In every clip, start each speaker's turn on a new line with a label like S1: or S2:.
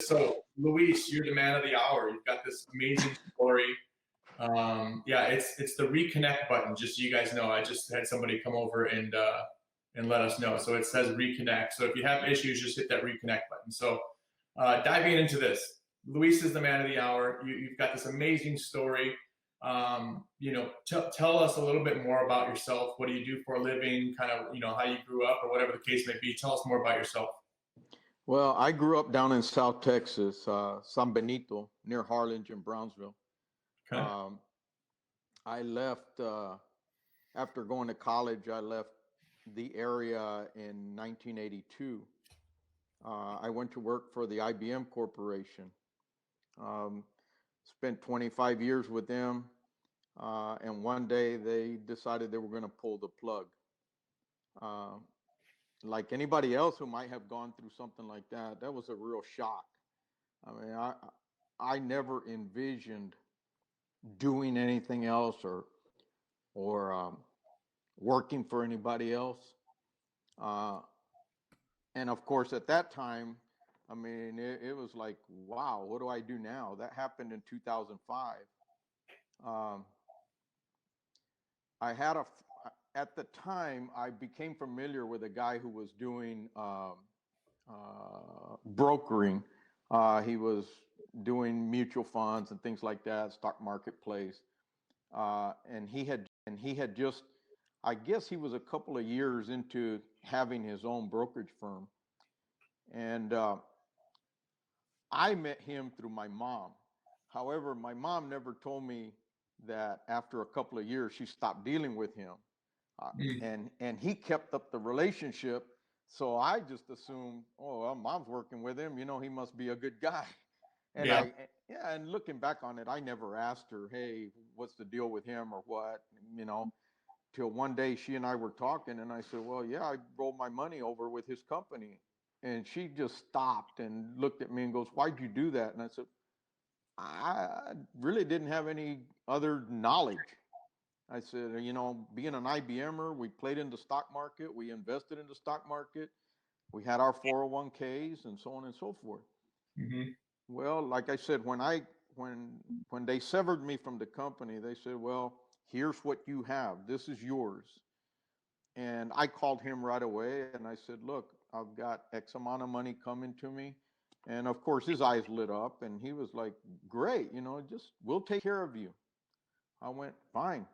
S1: So, Luis, you're the man of the hour. You've got this amazing story. Yeah, it's the reconnect button. Just so you guys know, I just had somebody come over and let us know. So it says reconnect. So if you have issues, just hit that reconnect button. So diving into this, Luis is the man of the hour. You've got this amazing story. Tell us a little bit more about yourself. What do you do for a living? Kind of, how you grew up or whatever the case may be. Tell us more about yourself.
S2: Well, I grew up down in South Texas, San Benito, near Harlingen, Brownsville.
S1: Okay.
S2: I left, after going to college, I left the area in 1982. I went to work for the IBM Corporation. Spent 25 years with them. And one day they decided they were going to pull the plug. Like anybody else who might have gone through something like that, that was a real shock. I mean, I never envisioned doing anything else or working for anybody else. And of course, at that time, I mean, it was like, wow, what do I do now? That happened in 2005. At the time, I became familiar with a guy who was doing brokering. He was doing mutual funds and things like that, stock marketplace. And he had just, I guess he was a couple of years into having his own brokerage firm. And I met him through my mom. However, my mom never told me that after a couple of years, she stopped dealing with him. And he kept up the relationship. So I just assumed, oh, well, mom's working with him. He must be a good guy. And
S1: Yeah.
S2: And looking back on it, I never asked her, hey, what's the deal with him or what, till one day she and I were talking and I said, well, yeah, I rolled my money over with his company. And she just stopped and looked at me and goes, why'd you do that? And I said, I really didn't have any other knowledge. I said, being an IBMer, we played in the stock market, we invested in the stock market, we had our 401ks and so on and so forth.
S1: Mm-hmm.
S2: Well, like I said, when they severed me from the company, they said, well, here's what you have. This is yours. And I called him right away and I said, look, I've got X amount of money coming to me. And of course, his eyes lit up and he was like, great, just we'll take care of you. I went, fine.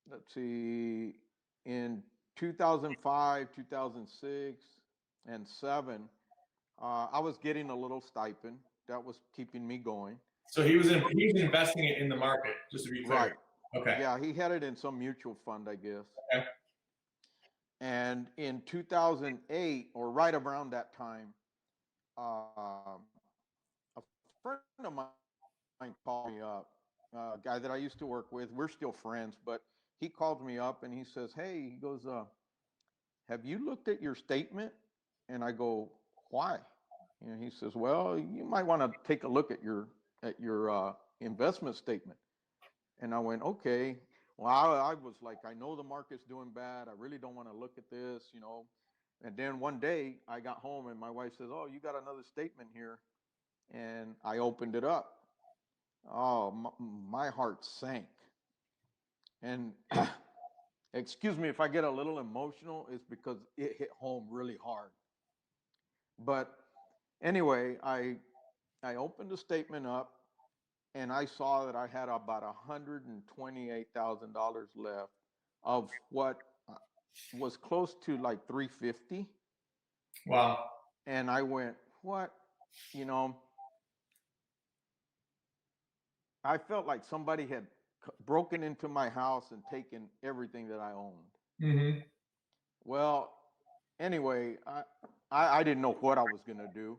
S2: Let's see, in 2005, 2006, and 7, I was getting a little stipend that was keeping me going.
S1: So he was investing it in the market, just to be clear.
S2: Right.
S1: Okay.
S2: Yeah, he had it in some mutual fund, I guess.
S1: Okay.
S2: And in 2008, or right around that time, a friend of mine called me up, a guy that I used to work with. We're still friends, but he called me up and he says, hey, he goes, have you looked at your statement? And I go, why? And he says, well, you might want to take a look at your investment statement. And I went, okay. Well, I was like, I know the market's doing bad. I really don't want to look at this, And then one day I got home and my wife says, oh, you got another statement here. And I opened it up. Oh, my heart sank. And excuse me if I get a little emotional, it's because it hit home really hard. But anyway, I opened the statement up and I saw that I had about $128,000 left of what was close to like 350.
S1: Wow.
S2: And I went, what? I felt like somebody had broken into my house and taken everything that I owned.
S1: Mm-hmm.
S2: Well, anyway, I didn't know what I was going to do.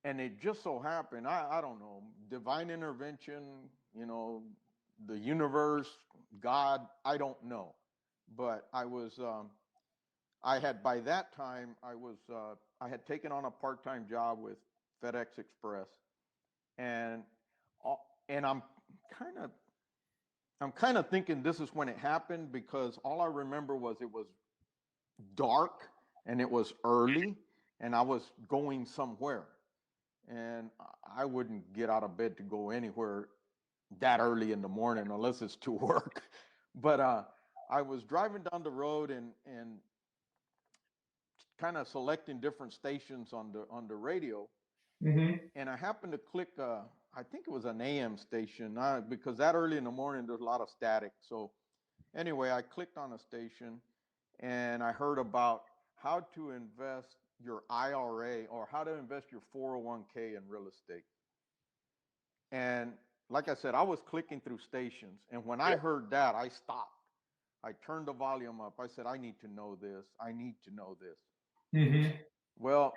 S2: And it just so happened, I don't know, divine intervention, the universe, God, I don't know. But by that time, I had taken on a part-time job with FedEx Express. And I'm kind of thinking this is when it happened because all I remember was it was dark and it was early and I was going somewhere, and I wouldn't get out of bed to go anywhere that early in the morning unless it's to work. But I was driving down the road and kind of selecting different stations on the radio,
S1: Mm-hmm.
S2: and I happened to click. I think it was an AM station because that early in the morning there's a lot of static. So anyway, I clicked on a station, and I heard about how to invest your IRA or how to invest your 401k in real estate. And like I said, I was clicking through stations, and when I heard that, I stopped. I turned the volume up. I said, I need to know this. I need to know this.
S1: Mm-hmm.
S2: Well,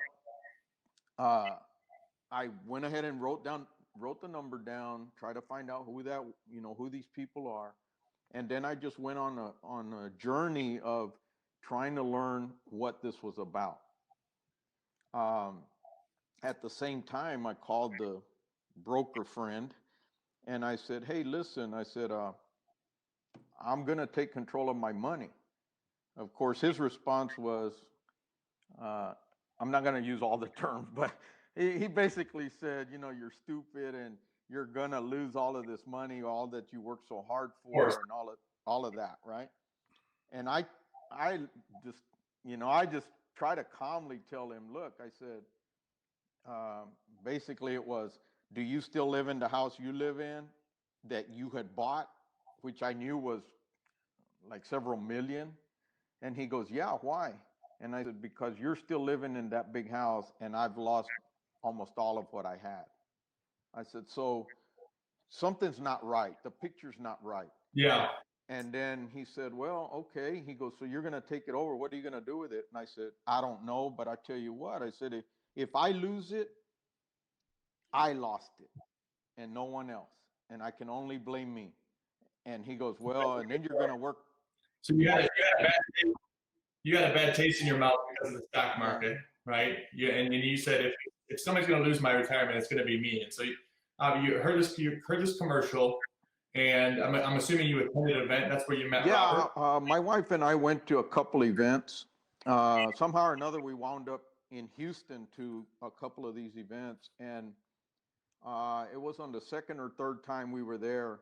S2: uh, I went ahead and wrote the number down, try to find out who these people are. And then I just went on a journey of trying to learn what this was about. Um, at the same time, I called the broker friend and I said, hey, listen, I said, I'm going to take control of my money. Of course, his response was, uh, I'm not going to use all the terms, but he basically said, you're stupid and you're going to lose all of this money, all that you worked so hard for, and all of that, right? And I just, I just try to calmly tell him, look, I said, basically it was, do you still live in the house you live in that you had bought, which I knew was like several million? And he goes, yeah, why? And I said, because you're still living in that big house and I've lost almost all of what I had. I said, so something's not right. The picture's not right.
S1: Yeah.
S2: And then he said, well, okay. He goes, so you're going to take it over. What are you going to do with it? And I said, I don't know, but I tell you what, I said, if I lose it, I lost it and no one else. And I can only blame me. And he goes, well, and then you're going to work.
S1: So you had a bad taste in your mouth because of the stock market, right? Yeah, and you said if somebody's going to lose my retirement, it's going to be me. And so you heard this commercial, and I'm assuming you attended an event. That's where you met Robert.
S2: My wife and I went to a couple events. Somehow or another, we wound up in Houston to a couple of these events, and it was on the second or third time we were there.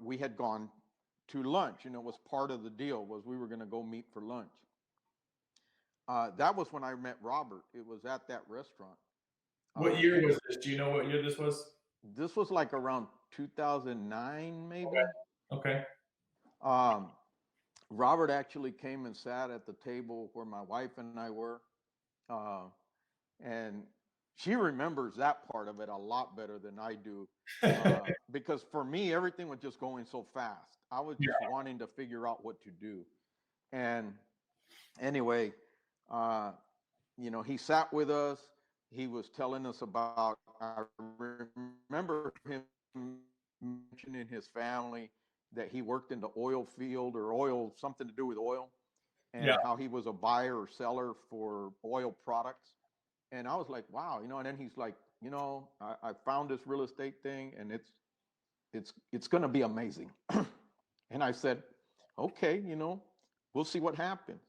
S2: We had gone to lunch, it was part of the deal was we were going to go meet for lunch. That was when I met Robert. It was at that restaurant.
S1: What year was this? Do you know what year this was?
S2: This was like around 2009, maybe.
S1: Okay.
S2: Robert actually came and sat at the table where my wife and I were. And she remembers that part of it a lot better than I do. Because for me, everything was just going so fast. I was just wanting to figure out what to do. And anyway, he sat with us. He was telling us about, I remember him mentioning his family, that he worked in the oil field or oil, something to do with oil, and how he was a buyer or seller for oil products. And I was like, wow, and then he's like, I found this real estate thing and it's going to be amazing. And I said, okay, we'll see what happens.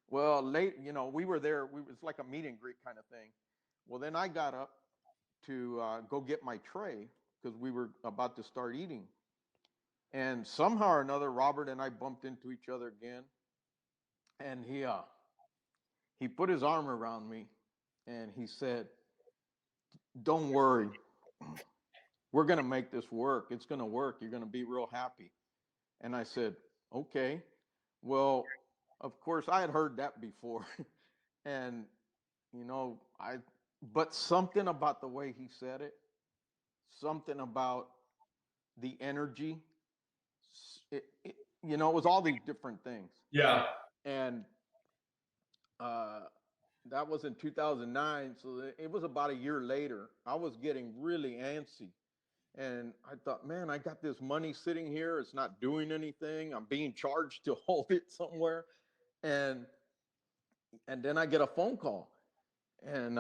S2: Well, we were there. It's like a meet and greet kind of thing. Well, then I got up to go get my tray because we were about to start eating. And somehow or another, Robert and I bumped into each other again. And he put his arm around me and he said, don't worry. We're going to make this work. It's going to work. You're going to be real happy. And I said, okay. Well, of course, I had heard that before. And, but something about the way he said it, something about the energy, it was all these different things.
S1: Yeah.
S2: And that was in 2009. So it was about a year later. I was getting really antsy. And I thought, man, I got this money sitting here. It's not doing anything. I'm being charged to hold it somewhere. And then I get a phone call. And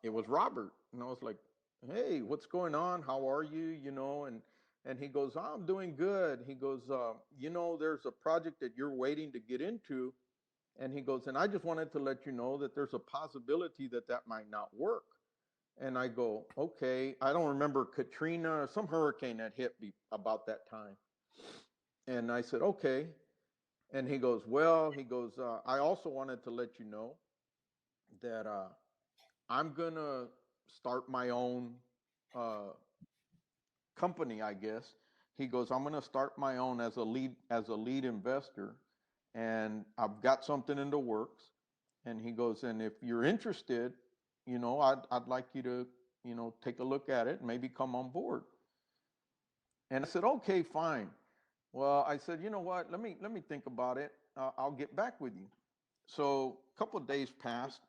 S2: it was Robert. And I was like, hey, what's going on? How are you? And he goes, I'm doing good. He goes, there's a project that you're waiting to get into. And he goes, and I just wanted to let you know that there's a possibility that that might not work. And I go, okay. I don't remember Katrina, some hurricane that hit me about that time. And I said, okay. And he goes, well, I also wanted to let you know that I'm going to start my own uh, company, I guess. He goes, I'm going to start my own as a lead investor, and I've got something in the works. And he goes, and if you're interested, I'd like you to, take a look at it and maybe come on board. And I said, okay, fine. Well, I said, you know what? Let me think about it. I'll get back with you. So a couple of days passed,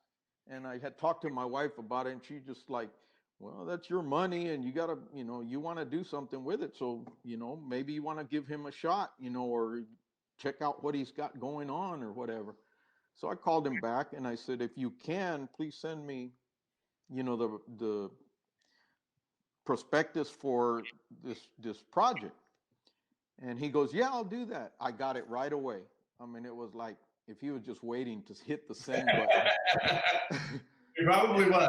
S2: and I had talked to my wife about it, and she just like, well, that's your money, and you gotta, you want to do something with it. So, maybe you want to give him a shot, or check out what he's got going on or whatever. So I called him back and I said, if you can, please send me, the prospectus for this project. And he goes, yeah, I'll do that. I got it right away. I mean, it was like if he was just waiting to hit the send button.
S1: It probably was.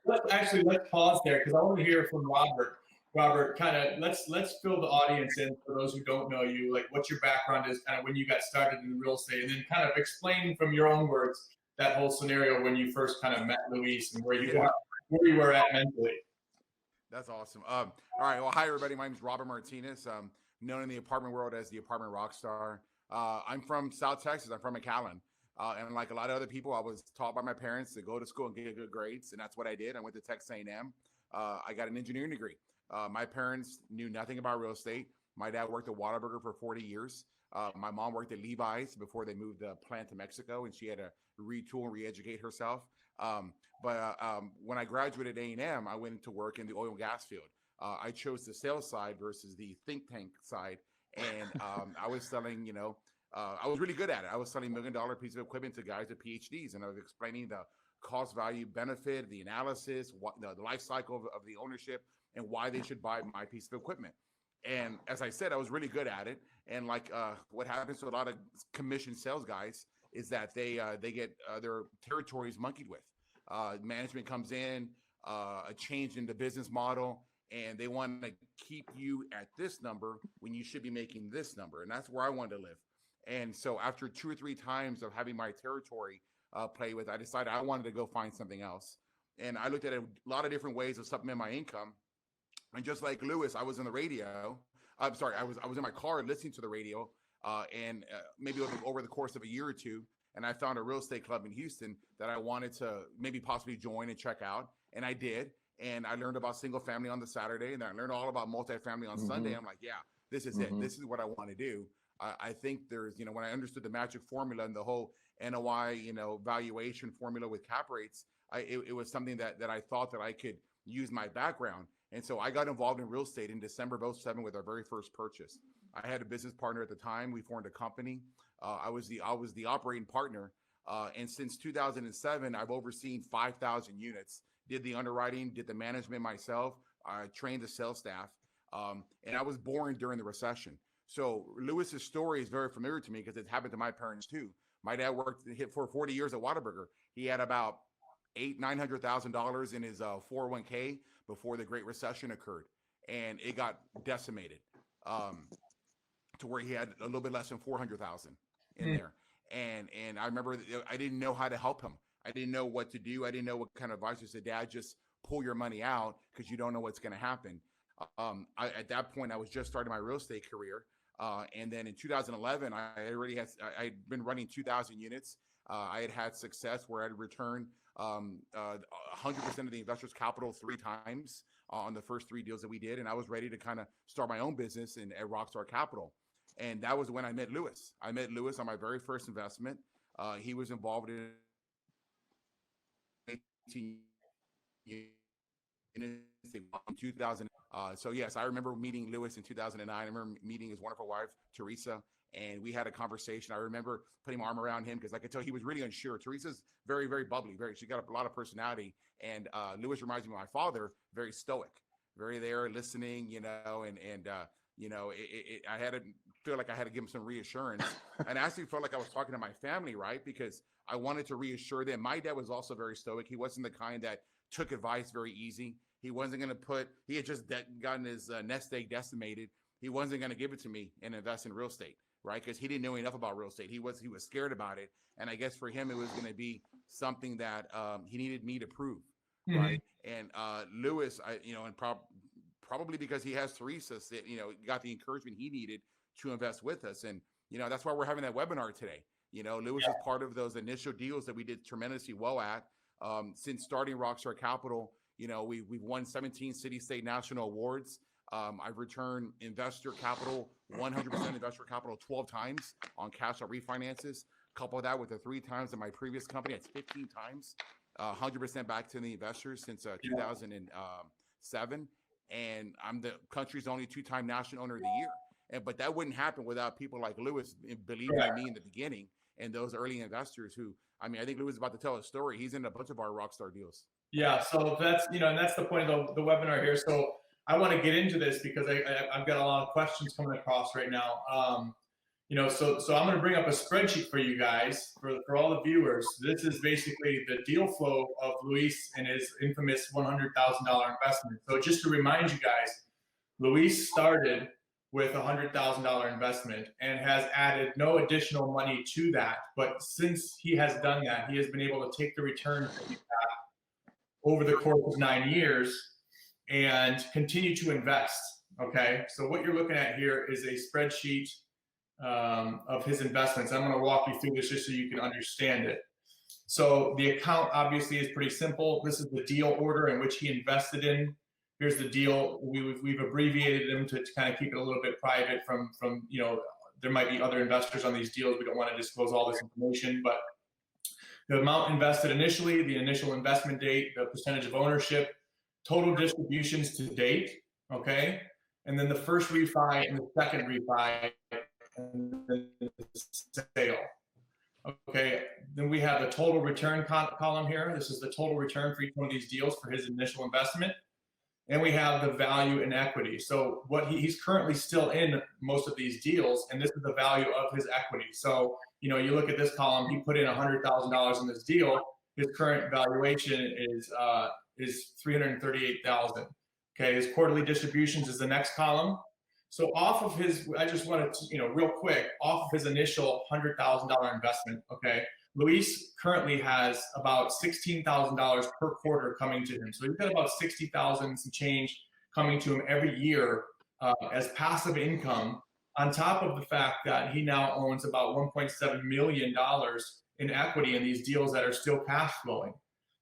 S1: Let's pause there because I want to hear from Robert. Robert, kind of let's fill the audience in for those who don't know you, like what your background is, kind of when you got started in real estate, and then kind of explain from your own words that whole scenario when you first kind of met Luis and where you were at mentally.
S3: That's awesome. All right. Well, hi everybody. My name is Robert Martinez. Known in the apartment world as the apartment rock star. I'm from South Texas. I'm from McAllen. And like a lot of other people, I was taught by my parents to go to school and get good grades, and that's what I did. I went to Texas A&M. I got an engineering degree. My parents knew nothing about real estate. My dad worked at Whataburger for 40 years. My mom worked at Levi's before they moved the plant to Mexico, and she had to retool and re-educate herself. But when I graduated A&M, I went into work in the oil and gas field. I chose the sales side versus the think tank side, and I was selling, I was really good at it. I was selling $1 million piece of equipment to guys with PhDs, and I was explaining the cost, value, benefit, the analysis, what the life cycle of the ownership, and why they should buy my piece of equipment. And as I said, I was really good at it. And like what happens to a lot of commission sales guys is that they get their territories monkeyed with. Management comes in, a change in the business model, and they want to keep you at this number when you should be making this number. And that's where I wanted to live. And so after 2 or 3 times of having my territory play with, I decided I wanted to go find something else. And I looked at a lot of different ways of supplementing my income. And just like Luis, I was in the radio. I'm sorry, I was in my car listening to the radio, and maybe over the course of a year or two, and I found a real estate club in Houston that I wanted to maybe possibly join and check out, and I did. And I learned about single family on the Saturday, and I learned all about multifamily on Sunday. I'm like, yeah, this is it. This is what I want to do. I think there's, when I understood the magic formula and the whole NOI, valuation formula with cap rates, it was something that I thought that I could use my background. And so I got involved in real estate in December of 2007 with our very first purchase. I had a business partner at the time. We formed a company. I was the operating partner. And since 2007, I've overseen 5,000 units, did the underwriting, did the management myself, trained the sales staff. And I was born during the recession. So Luis's story is very familiar to me because it happened to my parents too. My dad worked for 40 years at Whataburger. He had about $900,000 in his 401k before the Great Recession occurred, and it got decimated to where he had a little bit less than 400,000 in there. And I remember I didn't know how to help him. I didn't know what to do. I didn't know what kind of advice to say. Dad, just pull your money out because you don't know what's going to happen. At that point, I was just starting my real estate career. And then in 2011, I'd been running 2,000 units. I had success where I'd returned 100% of the investor's capital 3 times on the first 3 deals that we did. And I was ready to kind of start my own business at Rockstar Capital. And that was when I met Luis. I met Luis on my very first investment. He was involved in 18 in 2000. So yes, I remember meeting Luis in 2009. I remember meeting his wonderful wife, Teresa, and we had a conversation. I remember putting my arm around him because I could tell he was really unsure. Teresa's very, very bubbly. She got a lot of personality. And Luis reminds me of my father, very stoic, very there listening, and I had to feel like I had to give him some reassurance. And I actually felt like I was talking to my family, right? Because I wanted to reassure them. My dad was also very stoic. He wasn't the kind that took advice very easy. He wasn't going to he had just gotten his nest egg decimated. He wasn't going to give it to me and invest in real estate, right? Because he didn't know enough about real estate. He was scared about it. And I guess for him, it was going to be something that he needed me to prove, right? And Luis, probably because he has Teresa, got the encouragement he needed to invest with us. And, that's why we're having that webinar today. Luis is part of those initial deals that we did tremendously well at. Since starting Rockstar Capital, we've won 17 city, state, national awards. I've returned investor capital, 100% investor capital 12 times on cash out refinances. Couple that with the 3 times in my previous company, it's 15 times, 100% back to the investors since 2007. And I'm the country's only 2-time national owner of the year. But that wouldn't happen without people like Luis believing in me in the beginning, and those early investors who, I think Luis is about to tell a story. He's in a bunch of our Rockstar deals.
S1: Yeah, so that's and that's the point of the webinar here. So I want to get into this because I've got a lot of questions coming across right now. So I'm going to bring up a spreadsheet for you guys, for all the viewers. This is basically the deal flow of Luis and his infamous $100,000 investment. So just to remind you guys, Luis started with a $100,000 investment and has added no additional money to that. But since he has done that, he has been able to take the returns that he got over the course of 9 years and continue to invest. Okay, so what you're looking at here is a spreadsheet of his investments. I'm going to walk you through this just so you can understand it. So the account obviously is pretty simple. This is the deal order in which he invested in. Here's the deal. We've abbreviated them to kind of keep it a little bit private from there might be other investors on these deals. We don't want to disclose all this information, but the amount invested initially, the initial investment date, the percentage of ownership, total distributions to date, okay? And then the first refi and the second refi, and then the sale. Okay, then we have the total return column here. This is the total return for each one of these deals for his initial investment. And we have the value in equity. So what he's currently still in most of these deals, and this is the value of his equity. So, you look at this column, he put in $100,000 in this deal. His current valuation is $338,000. Okay, his quarterly distributions is the next column. So off of I just wanted to, real quick, off of his initial $100,000 investment, okay, Luis currently has about $16,000 per quarter coming to him. So he's got about $60,000 some change coming to him every year as passive income, on top of the fact that he now owns about $1.7 million in equity in these deals that are still cash flowing.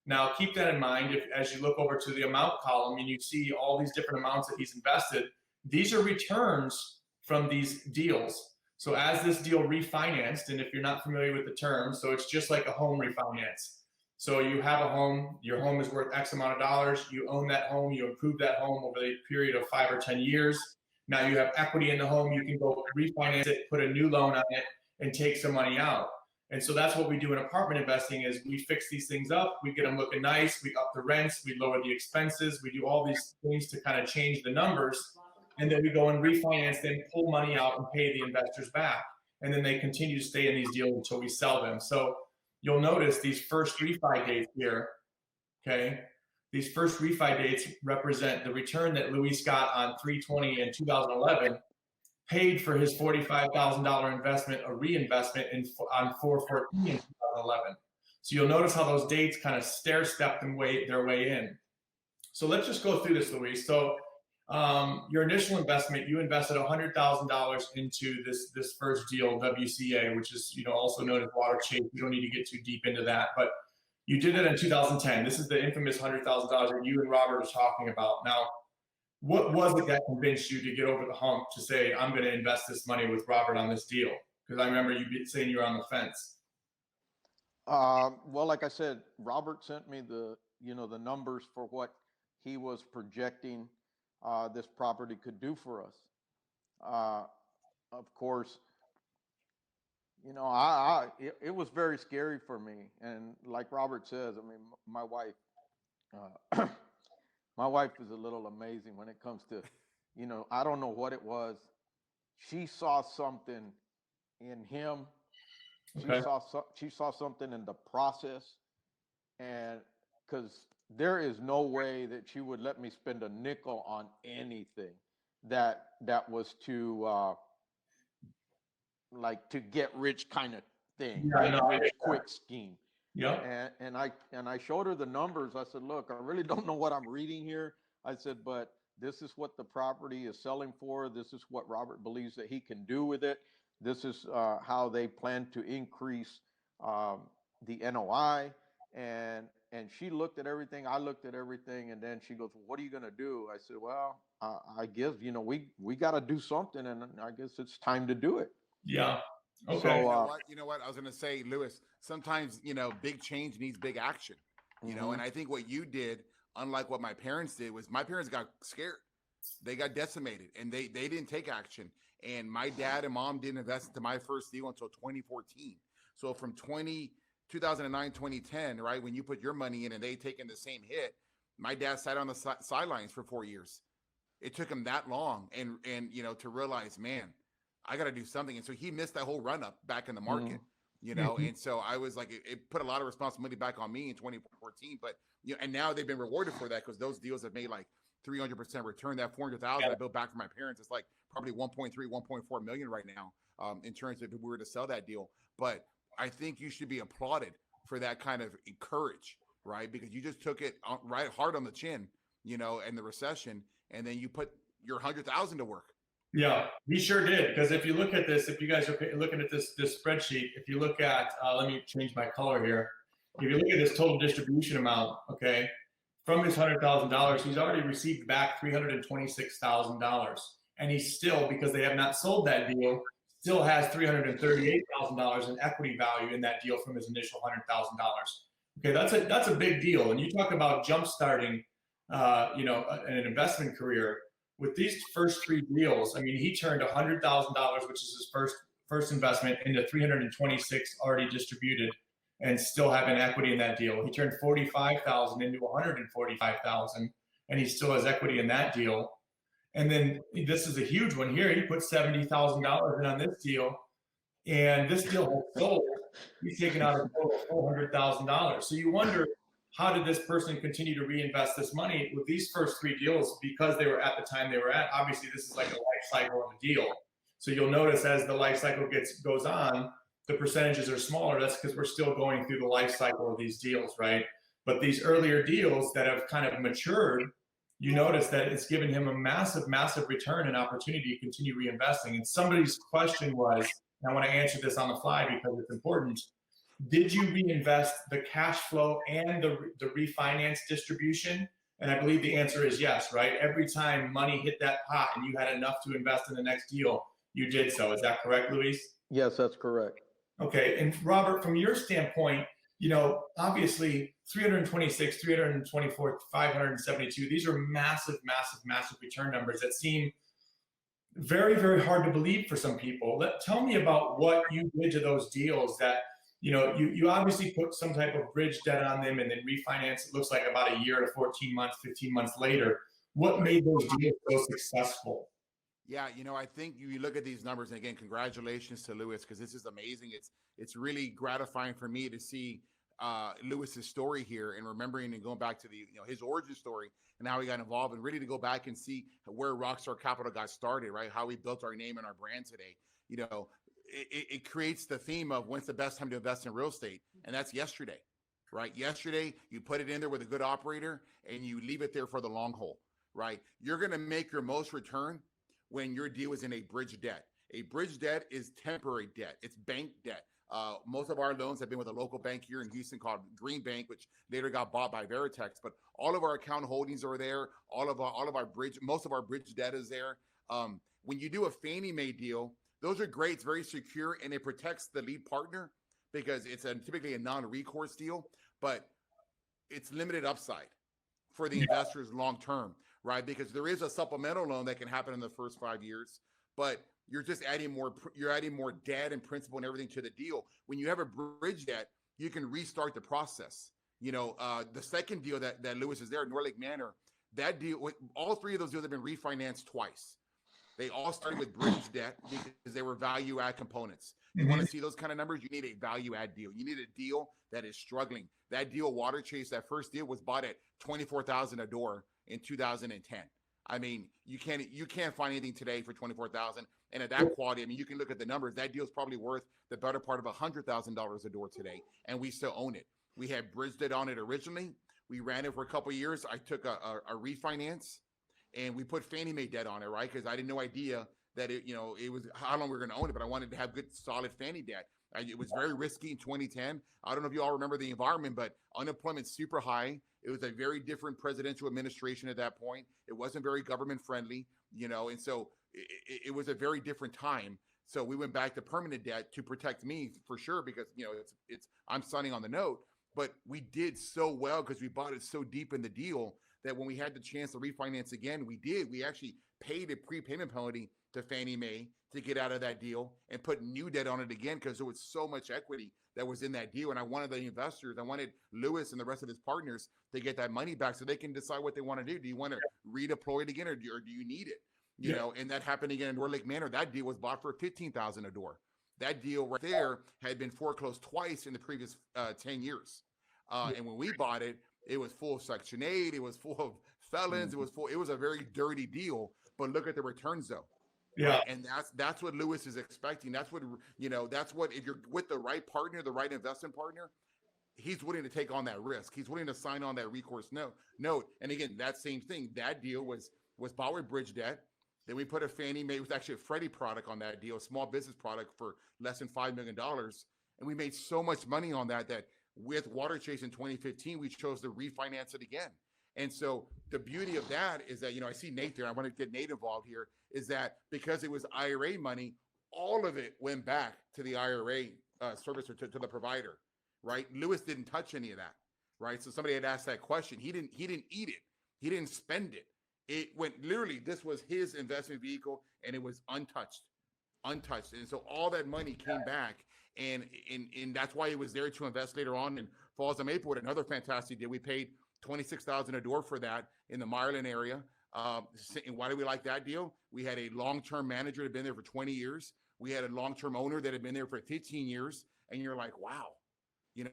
S1: Now, keep that in mind as you look over to the amount column and you see all these different amounts that he's invested. These are returns from these deals. So as this deal refinanced, and if you're not familiar with the term, so it's just like a home refinance. So you have a home, your home is worth X amount of dollars, you own that home, you improve that home over the period of 5 or 10 years. Now you have equity in the home, you can go refinance it, put a new loan on it, and take some money out. And so that's what we do in apartment investing is we fix these things up, we get them looking nice, we up the rents, we lower the expenses, we do all these things to kind of change the numbers. And then we go and refinance them, pull money out and pay the investors back. And then they continue to stay in these deals until we sell them. So you'll notice these first refi dates here, okay? These first refi dates represent the return that Luis got on 3/20 in 2011, paid for his $45,000 investment, a reinvestment on 4/14 in 2011. So you'll notice how those dates kind of stair-step their way in. So let's just go through this, Luis. So your initial investment, you invested $100,000 into this first deal, WCA, which is also known as Water Chase. We don't need to get too deep into that, but you did it in 2010. This is the infamous $100,000 that you and Robert are talking about. Now, what was it that convinced you to get over the hump to say, I'm going to invest this money with Robert on this deal? Because I remember you saying you were on the fence.
S2: Well, like I said, Robert sent me the numbers for what he was projecting this property could do for us. Of course, it was very scary for me. And like Robert says, I mean, my wife is a little amazing when it comes to I don't know what it was. She saw something in him.
S1: Okay.
S2: She saw something in the process, and because there is no way that she would let me spend a nickel on anything that was to like to get rich kind of thing,
S1: Yeah, I
S2: get
S1: know.
S2: rich quick scheme.
S1: Yep.
S2: And I showed her the numbers. I said, look, I really don't know what I'm reading here. I said, but this is what the property is selling for. This is what Robert believes that he can do with it. This is how they plan to increase um, the NOI. And she looked at everything. I looked at everything, and then she goes, well, "What are you going to do?" I said, "Well, I guess we got to do something, and I guess it's time to do it."
S1: Yeah. Okay.
S2: So,
S3: You know what? I was going to say, Lewis, sometimes, big change needs big action, and I think what you did, unlike what my parents did, was my parents got scared. They got decimated and they didn't take action. And my dad and mom didn't invest into my first deal until 2014. So from 2009, 2010, right, when you put your money in and they taken the same hit, my dad sat on the sidelines for 4 years. It took him that long and to realize, man, I got to do something. And so he missed that whole run up back in the market, and so I was like, it put a lot of responsibility back on me in 2014. But, and now they've been rewarded for that because those deals have made like 300% return. That 400,000 I built back for my parents, it's like probably 1.3, 1.4 million right now in terms of if we were to sell that deal. But I think you should be applauded for that kind of courage, right? Because you just took it right hard on the chin, in the recession, and then you put your 100,000 to work.
S1: Yeah, he sure did. Because if you look at this, if you guys are looking at this spreadsheet, if you look at, let me change my color here. If you look at this total distribution amount, okay, from his $100,000, he's already received back $326,000, and he's still, because they have not sold that deal, still has $338,000 in equity value in that deal from his initial $100,000. Okay, that's a big deal. And you talk about jump starting, an investment career. With these first three deals, I mean, he turned $100,000, which is his first investment, into 326 already distributed, and still having equity in that deal. He turned 45,000 into 145,000, and he still has equity in that deal. And then this is a huge one here. He put $70,000 in on this deal, and this deal has sold. He's taken out a total of $400,000. So you wonder, how did this person continue to reinvest this money with these first three deals? Because they were at the time they were at. Obviously, this is like a life cycle of a deal. So you'll notice as the life cycle goes on, the percentages are smaller. That's because we're still going through the life cycle of these deals, right? But these earlier deals that have kind of matured, you notice that it's given him a massive, massive return and opportunity to continue reinvesting. And somebody's question was, and I want to answer this on the fly because it's important, did you reinvest the cash flow and the refinance distribution? And I believe the answer is yes, right? Every time money hit that pot and you had enough to invest in the next deal, you did so. Is that correct, Luis?
S2: Yes, that's correct.
S1: Okay. And Robert, from your standpoint, obviously 326, 324, 572, these are massive, massive, massive return numbers that seem very, very hard to believe for some people. Tell me about what you did to those deals that, you obviously put some type of bridge debt on them and then refinance, it looks like about a year to 14 months, 15 months later. What made those deals so successful?
S3: Yeah, I think you look at these numbers, and again, congratulations to Lewis, because this is amazing. It's really gratifying for me to see Lewis's story here and remembering and going back to the his origin story and how he got involved, and really to go back and see where Rockstar Capital got started, right? How we built our name and our brand today. It creates the theme of when's the best time to invest in real estate, and that's yesterday, right? Yesterday, you put it in there with a good operator and you leave it there for the long haul, right? You're going to make your most return when your deal is in a bridge debt. A bridge debt is temporary debt. It's bank debt. Most of our loans have been with a local bank here in Houston called Green Bank, which later got bought by Veritex. But all of our account holdings are there. Most of our bridge debt is there. When you do a Fannie Mae deal, those are great. It's very secure, and it protects the lead partner because it's typically a non-recourse deal, but it's limited upside for the investors long term, right? Because there is a supplemental loan that can happen in the first 5 years, but you're just adding more debt and principal and everything to the deal. When you have a bridge debt, you can restart the process. The second deal that Lewis is there, Norlake Manor, That deal, all three of those deals have been refinanced twice. They all started with bridge debt because they were value add components. You want to see those kind of numbers? You need a value add deal. You need a deal that is struggling. That deal, Water Chase, that first deal was bought at $24,000 a door in 2010. I mean, you can't find anything today for $24,000. And at that quality, I mean, you can look at the numbers. That deal's probably worth the better part of $100,000 a door today, and we still own it. We had bridge debt on it originally. We ran it for a couple of years. I took a refinance, and we put Fannie Mae debt on it, right? Because I didn't no idea that it was how long we were going to own it, but I wanted to have good, solid Fannie debt. It was very risky in 2010. I don't know if you all remember the environment, but unemployment's super high. It was a very different presidential administration at that point. It wasn't very government friendly, and so it was a very different time. So we went back to permanent debt to protect me for sure, because I'm signing on the note. But we did so well because we bought it so deep in the deal that when we had the chance to refinance again, we did. We actually paid a prepayment penalty to Fannie Mae to get out of that deal and put new debt on it again because there was so much equity that was in that deal. And I wanted the investors, I wanted Luis and the rest of his partners to get that money back so they can decide what they want to do. Do you want to redeploy it again, or do you need it? And that happened again in North Lake Manor. That deal was bought for $15,000 a door. That deal right there had been foreclosed twice in the previous 10 years. And when we bought it, it was full of Section 8. It was full of felons. It was a very dirty deal. But look at the returns, though.
S1: Yeah.
S3: Right? And that's what Luis is expecting. That's what, if you're with the right partner, the right investment partner, he's willing to take on that risk. He's willing to sign on that recourse note. And again, that same thing, that deal was bought with bridge debt. Then we put a Fannie Mae, it was actually a Freddie product on that deal, a small business product for less than $5 million. And we made so much money on that with Water Chase in 2015, we chose to refinance it again. And so the beauty of that is that, I see Nate there. I want to get Nate involved here, is that because it was IRA money, all of it went back to the IRA servicer, to the provider, right? Luis didn't touch any of that, right? So somebody had asked that question. He didn't eat it. He didn't spend it. It went literally, this was his investment vehicle, and it was untouched. And so all that money came back, and that's why he was there to invest later on in Falls of Maplewood, another fantastic deal. We paid $26,000 a door for that in the Maryland area. And why do we like that deal? We had a long-term manager that had been there for 20 years. We had a long-term owner that had been there for 15 years. And you're like, wow,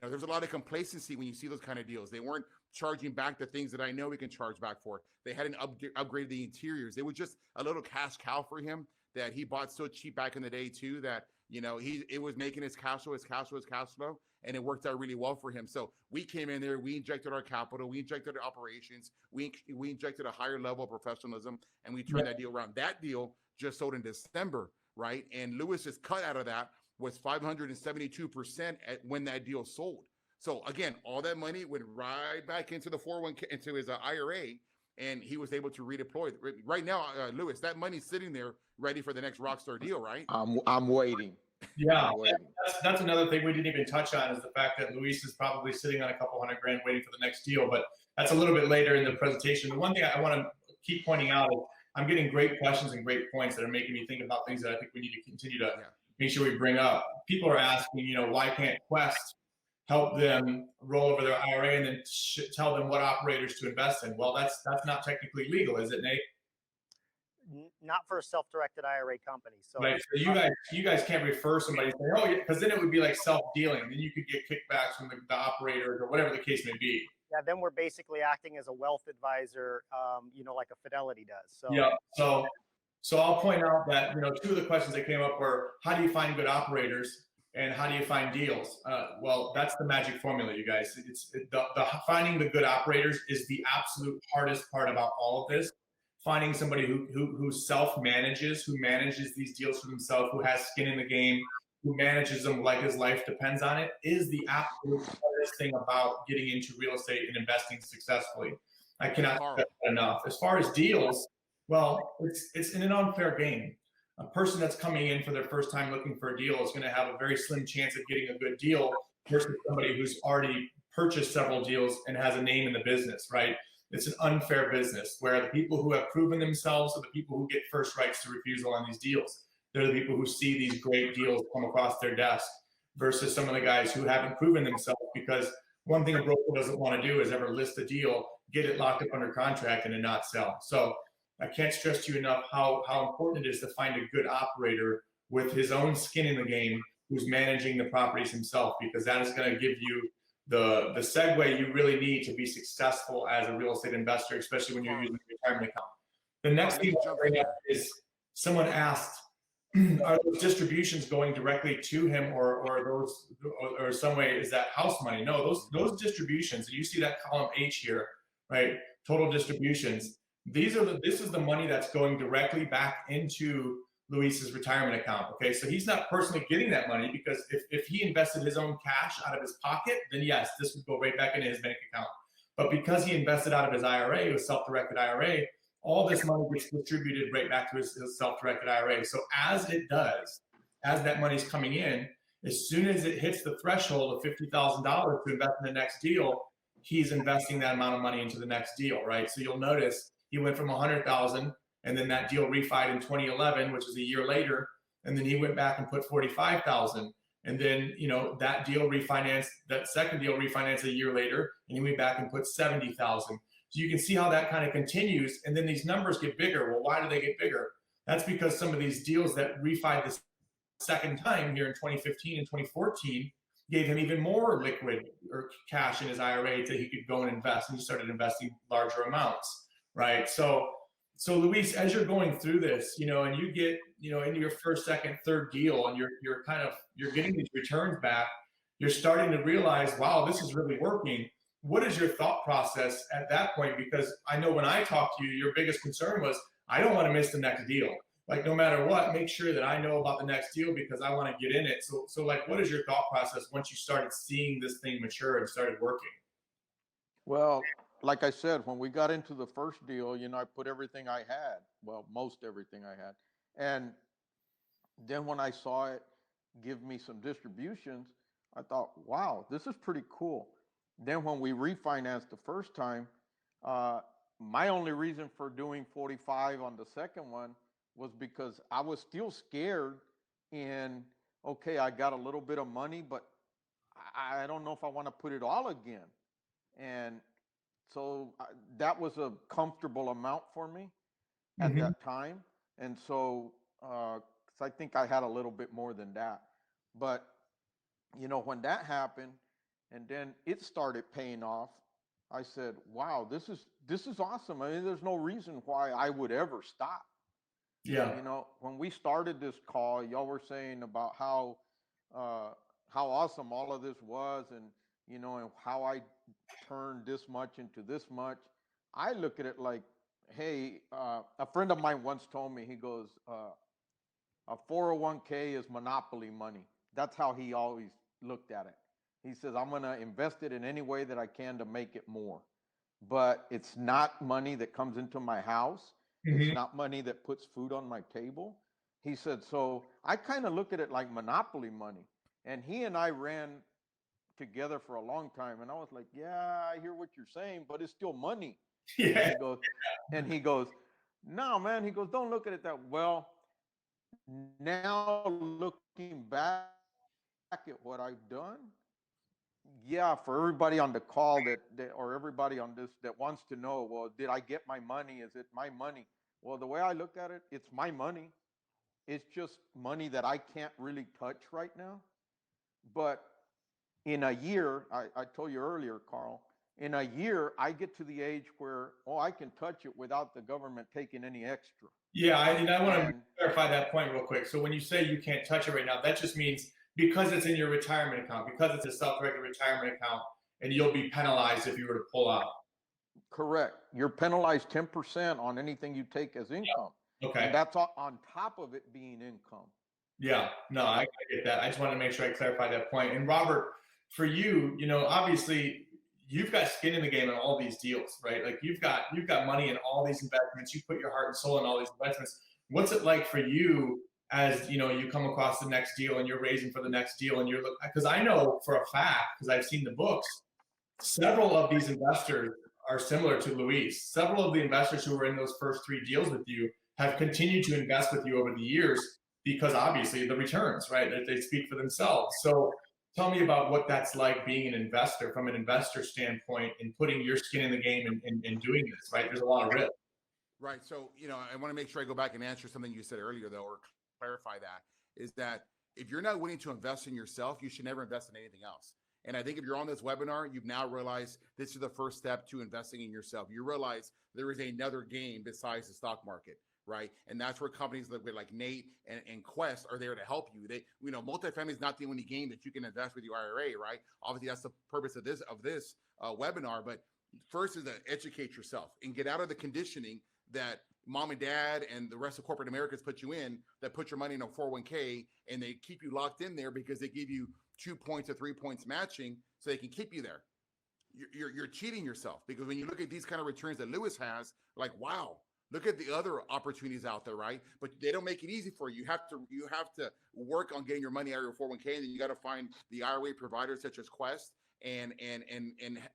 S3: there's a lot of complacency when you see those kind of deals. They weren't charging back the things that I know we can charge back for. They hadn't upgraded the interiors. It was just a little cash cow for him that he bought so cheap back in the day too, that, it was making his cash flow, and it worked out really well for him. So we came in there, we injected our capital, we injected our operations, we injected a higher level of professionalism, and we turned that deal around. That deal just sold in December, right? And Luis's cut out of that was 572% when that deal sold. So again, all that money went right back into the 401k, into his IRA, and he was able to redeploy it. Right now, Luis, that money's sitting there ready for the next Rockstar deal, right?
S2: I'm waiting.
S1: Yeah, that's another thing we didn't even touch on, is the fact that Luis is probably sitting on a couple $100,000 waiting for the next deal, but that's a little bit later in the presentation. The one thing I want to keep pointing out is I'm getting great questions and great points that are making me think about things that I think we need to continue to make sure we bring up. People are asking, why can't Quest help them roll over their IRA and then tell them what operators to invest in? Well, that's not technically legal, is it, Nate?
S4: Not for a self-directed IRA company. So,
S1: right. So you guys can't refer somebody and say, oh, yeah, because then it would be like self-dealing. Then you could get kickbacks from the operators or whatever the case may be.
S4: Yeah, then we're basically acting as a wealth advisor, like a Fidelity does. So
S1: yeah. So I'll point out that two of the questions that came up were, how do you find good operators and how do you find deals? Well, that's the magic formula, you guys. It's the finding the good operators is the absolute hardest part about all of this. Finding somebody who self-manages, who manages these deals for themselves, who has skin in the game, who manages them like his life depends on it, is the absolute hardest thing about getting into real estate and investing successfully. I cannot stress that enough. As far as deals, well, it's in an unfair game. A person that's coming in for their first time looking for a deal is going to have a very slim chance of getting a good deal versus somebody who's already purchased several deals and has a name in the business, right? It's an unfair business where the people who have proven themselves are the people who get first rights to refusal on these deals. They're the people who see these great deals come across their desk versus some of the guys who haven't proven themselves, because one thing a broker doesn't want to do is ever list a deal get it locked up under contract and to not sell. So I can't stress to you enough how important it is to find a good operator with his own skin in the game who's managing the properties himself, because that is going to give you the segue you really need to be successful as a real estate investor, especially when you're using a retirement account. The next thing I'll bring up is someone asked, are those distributions going directly to him, or some way is that house money? No, those distributions, you see that column H here, right? Total distributions. This is the money that's going directly back into Luis's retirement account. Okay, so he's not personally getting that money, because if he invested his own cash out of his pocket, then yes, this would go right back into his bank account. But because he invested out of his IRA, his self-directed IRA, all this money gets distributed right back to his self-directed IRA. So as that money's coming in, as soon as it hits the threshold of $50,000 to invest in the next deal, he's investing that amount of money into the next deal, right? So you'll notice he went from 100,000, and then that deal refied in 2011, which is a year later, and then he went back and put 45,000, and then that deal refinanced, that second deal refinanced a year later, and he went back and put 70,000. So you can see how that kind of continues, and then these numbers get bigger. Well, why do they get bigger? That's because some of these deals that refied this second time here in 2015 and 2014 gave him even more liquid or cash in his IRA that he could go and invest, and he started investing larger amounts, right? So Luis, as you're going through this, and you get, into your first, second, third deal, and you're getting these returns back, you're starting to realize, wow, this is really working. What is your thought process at that point? Because I know when I talked to you, your biggest concern was, I don't want to miss the next deal. Like, no matter what, make sure that I know about the next deal because I want to get in it. So like, what is your thought process once you started seeing this thing mature and started working?
S2: Well, like I said, when we got into the first deal, I put everything I had, well, most everything I had. And then when I saw it give me some distributions, I thought, wow, this is pretty cool. Then when we refinanced the first time, my only reason for doing 45 on the second one was because I was still scared okay, I got a little bit of money, but I don't know if I want to put it all again. And so that was a comfortable amount for me at that time. And so, 'cause I think I had a little bit more than that, but when that happened and then it started paying off, I said, wow, this is awesome. I mean, there's no reason why I would ever stop.
S1: Yeah.
S2: When we started this call, y'all were saying about how awesome all of this was, and and how I turned this much into this much. I look at it like, hey, a friend of mine once told me, he goes, a 401k is monopoly money. That's how he always looked at it. He says, I'm going to invest it in any way that I can to make it more. But it's not money that comes into my house. It's not money that puts food on my table. He said, so I kind of look at it like monopoly money. And he and I ran together for a long time. And I was like, yeah, I hear what you're saying, but it's still money.
S1: Yeah.
S2: And he goes, no, man. He goes, don't look at it that well. Now looking back at what I've done, yeah, for everybody on the call or everybody on this that wants to know, well, did I get my money? Is it my money? Well, the way I look at it, it's my money. It's just money that I can't really touch right now. But in a year, I told you earlier, Carl, in a year, I get to the age where, I can touch it without the government taking any extra.
S1: Yeah, I want to clarify that point real quick. So when you say you can't touch it right now, that just means because it's in your retirement account, because it's a self-directed retirement account, and you'll be penalized if you were to pull out.
S2: Correct. You're penalized 10% on anything you take as income.
S1: Yeah. Okay.
S2: And that's on top of it being income.
S1: Yeah, no, I get that. I just want to make sure I clarify that point. And Robert, for you, obviously you've got skin in the game in all these deals, right? Like you've got money in all these investments. You put your heart and soul in all these investments. What's it like for you as you come across the next deal and you're raising for the next deal, and because I know for a fact, because I've seen the books, several of these investors are similar to Luis. Several of the investors who were in those first three deals with you have continued to invest with you over the years because obviously the returns, right? They speak for themselves. So tell me about what that's like being an investor from an investor standpoint and putting your skin in the game and doing this, right? There's a lot of risk.
S3: Right. So, I want to make sure I go back and answer something you said earlier, though, or clarify that, is that if you're not willing to invest in yourself, you should never invest in anything else. And I think if you're on this webinar, you've now realized this is the first step to investing in yourself. You realize there is another game besides the stock market, right? And that's where companies like Nate and Quest are there to help you. They, multifamily is not the only game that you can invest with your IRA, right? Obviously, that's the purpose of this webinar. But first is to educate yourself and get out of the conditioning that mom and dad and the rest of corporate America has put you in, that put your money in a 401k, and they keep you locked in there because they give you 2 points or 3 points matching so they can keep you there. You're cheating yourself, because when you look at these kind of returns that Luis has, like, wow, look at the other opportunities out there, right? But they don't make it easy for you. You have to work on getting your money out of your 401k, and then you got to find the IRA providers such as Quest and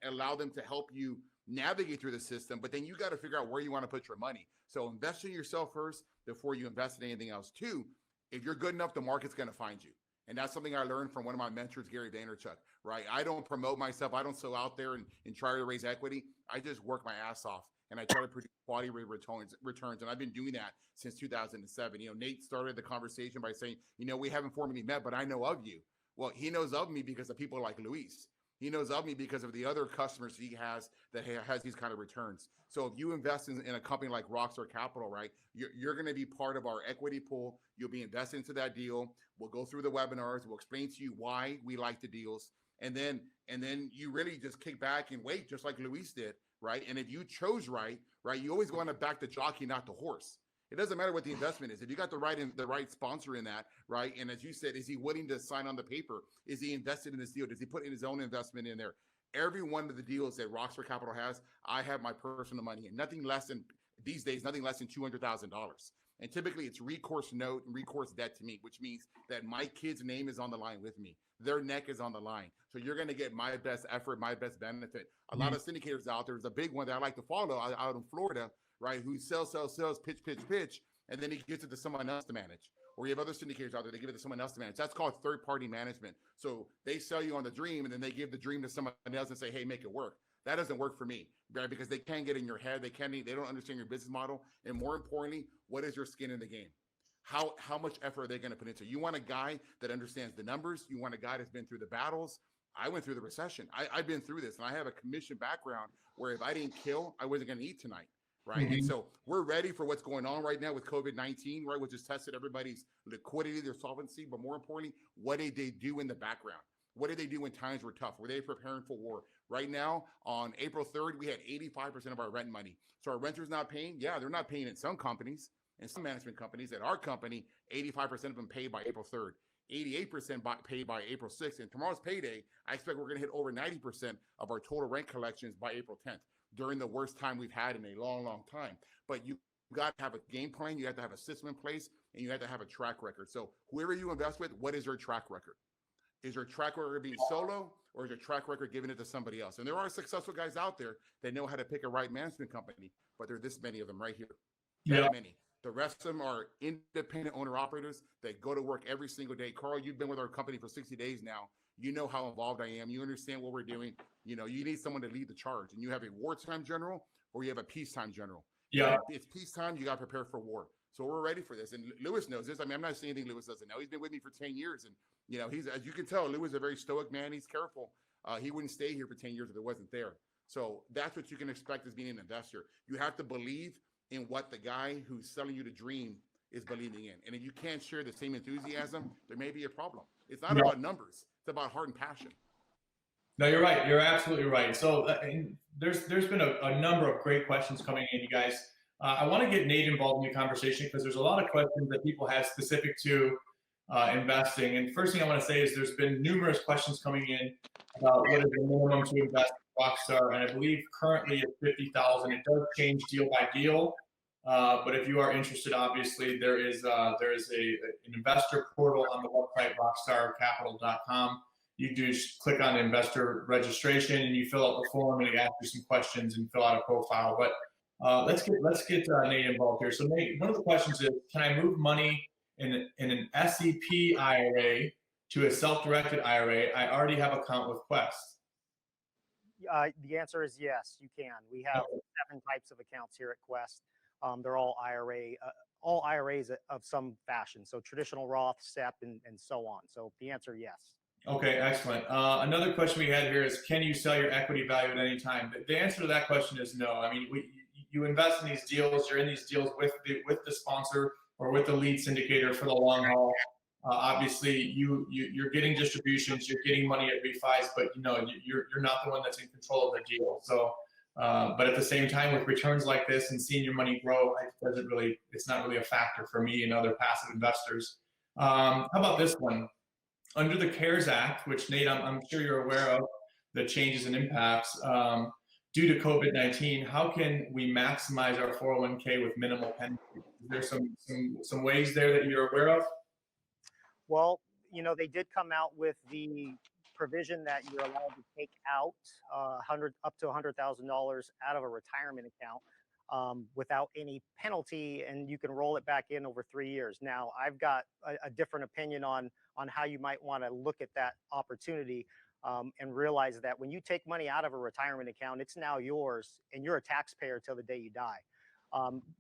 S3: allow them to help you navigate through the system. But then you got to figure out where you want to put your money. So invest in yourself first before you invest in anything else. Two, if you're good enough, the market's going to find you. And that's something I learned from one of my mentors, Gary Vaynerchuk, right? I don't promote myself. I don't go out there and try to raise equity. I just work my ass off, and I try to produce quality returns. And I've been doing that since 2007. Nate started the conversation by saying, we haven't formally met, but I know of you. Well, he knows of me because of people like Luis. He knows of me because of the other customers he has that has these kind of returns. So if you invest in a company like Rockstar Capital, right, you're going to be part of our equity pool. You'll be invested into that deal. We'll go through the webinars. We'll explain to you why we like the deals. And then you really just kick back and wait, just like Luis did, right? And if you chose right, you always want to back the jockey, not the horse. It doesn't matter what the investment is. If you got the right sponsor in that, right? And as you said, is he willing to sign on the paper? Is he invested in this deal? Does he put in his own investment in there? Every one of the deals that Rockstar Capital has, I have my personal money in. Nothing less than, these days, nothing less than $200,000. And typically it's recourse note and recourse debt to me, which means that my kid's name is on the line with me. Their neck is on the line. So you're going to get my best effort, my best benefit. A lot of syndicators out there, there's a big one that I like to follow out in Florida, right? Who sells, pitch, and then he gives it to someone else to manage. Or you have other syndicators out there, they give it to someone else to manage. That's called third-party management. So they sell you on the dream, and then they give the dream to someone else and say, hey, make it work. That doesn't work for me, right? Because they can't get in your head. They don't understand your business model. And more importantly, what is your skin in the game? How much effort are they going to put into it? You want a guy that understands the numbers. You want a guy that's been through the battles. I went through the recession. I've been through this, and I have a commission background where if I didn't kill, I wasn't going to eat tonight. Right. And so we're ready for what's going on right now with COVID-19, right? Which has tested everybody's liquidity, their solvency, but more importantly, what did they do in the background? What did they do when times were tough? Were they preparing for war? Right now, on April 3rd, we had 85% of our rent money. So our renters not paying? Yeah, they're not paying in some companies and some management companies. At our company, 85% of them paid by April 3rd, 88% paid by April 6th. And tomorrow's payday, I expect we're going to hit over 90% of our total rent collections by April 10th. During the worst time we've had in a long, long time. But you got to have a game plan. You have to have a system in place, and you have to have a track record. So whoever you invest with, what is your track record? Is your track record being solo, or is your track record giving it to somebody else? And there are successful guys out there that know how to pick a right management company, but there are this many of them right here. That many. The rest of them are independent owner-operators that go to work every single day. Carl, you've been with our company for 60 days now. You know how involved I am. You understand what we're doing. You need someone to lead the charge. And you have a wartime general or you have a peacetime general.
S1: Yeah.
S3: If it's peacetime, you got to prepare for war. So we're ready for this. And Luis knows this. I mean, I'm not saying anything Luis doesn't know. He's been with me for 10 years. And, he's, as you can tell, Luis is a very stoic man. He's careful. He wouldn't stay here for 10 years if it wasn't there. So that's what you can expect as being an investor. You have to believe in what the guy who's selling you the dream is believing in. And if you can't share the same enthusiasm, there may be a problem. It's not about numbers. It's about heart and passion.
S1: No, you're right. You're absolutely right. So there's been a number of great questions coming in, you guys. I want to get Nate involved in the conversation because there's a lot of questions that people have specific to investing. And first thing I want to say is there's been numerous questions coming in about what is the minimum to invest in Rockstar. And I believe currently it's $50,000. It does change deal by deal. But if you are interested, obviously there is an investor portal on the website, rockstarcapital.com. You just click on investor registration and you fill out the form and it asks you some questions and fill out a profile. But let's get Nate involved here. So Nate, one of the questions is, can I move money in an SEP IRA to a self-directed IRA, I already have an account with Quest.
S4: The answer is yes, you can. We have 7 types of accounts here at Quest. They're all all IRAs of some fashion. So traditional Roth, SEP, and so on. So the answer, yes.
S1: Okay, excellent. Another question we had here is, can you sell your equity value at any time? The answer to that question is no. I mean, you invest in these deals, you're in these deals with the sponsor or with the lead syndicator for the long haul. Obviously, you're getting distributions, you're getting money at refis, but you're not the one that's in control of the deal. So, but at the same time, with returns like this and seeing your money grow, it's not really a factor for me and other passive investors. How about this one? Under the CARES Act, which Nate, I'm sure you're aware of, the changes and impacts due to COVID-19, how can we maximize our 401k with minimal penalties? Is there some ways there that you're aware of?
S4: Well, they did come out with the provision that you're allowed to take out up to $100,000 out of a retirement account without any penalty, and you can roll it back in over 3 years. Now, I've got a different opinion on how you might want to look at that opportunity and realize that when you take money out of a retirement account, it's now yours, and you're a taxpayer till the day you die.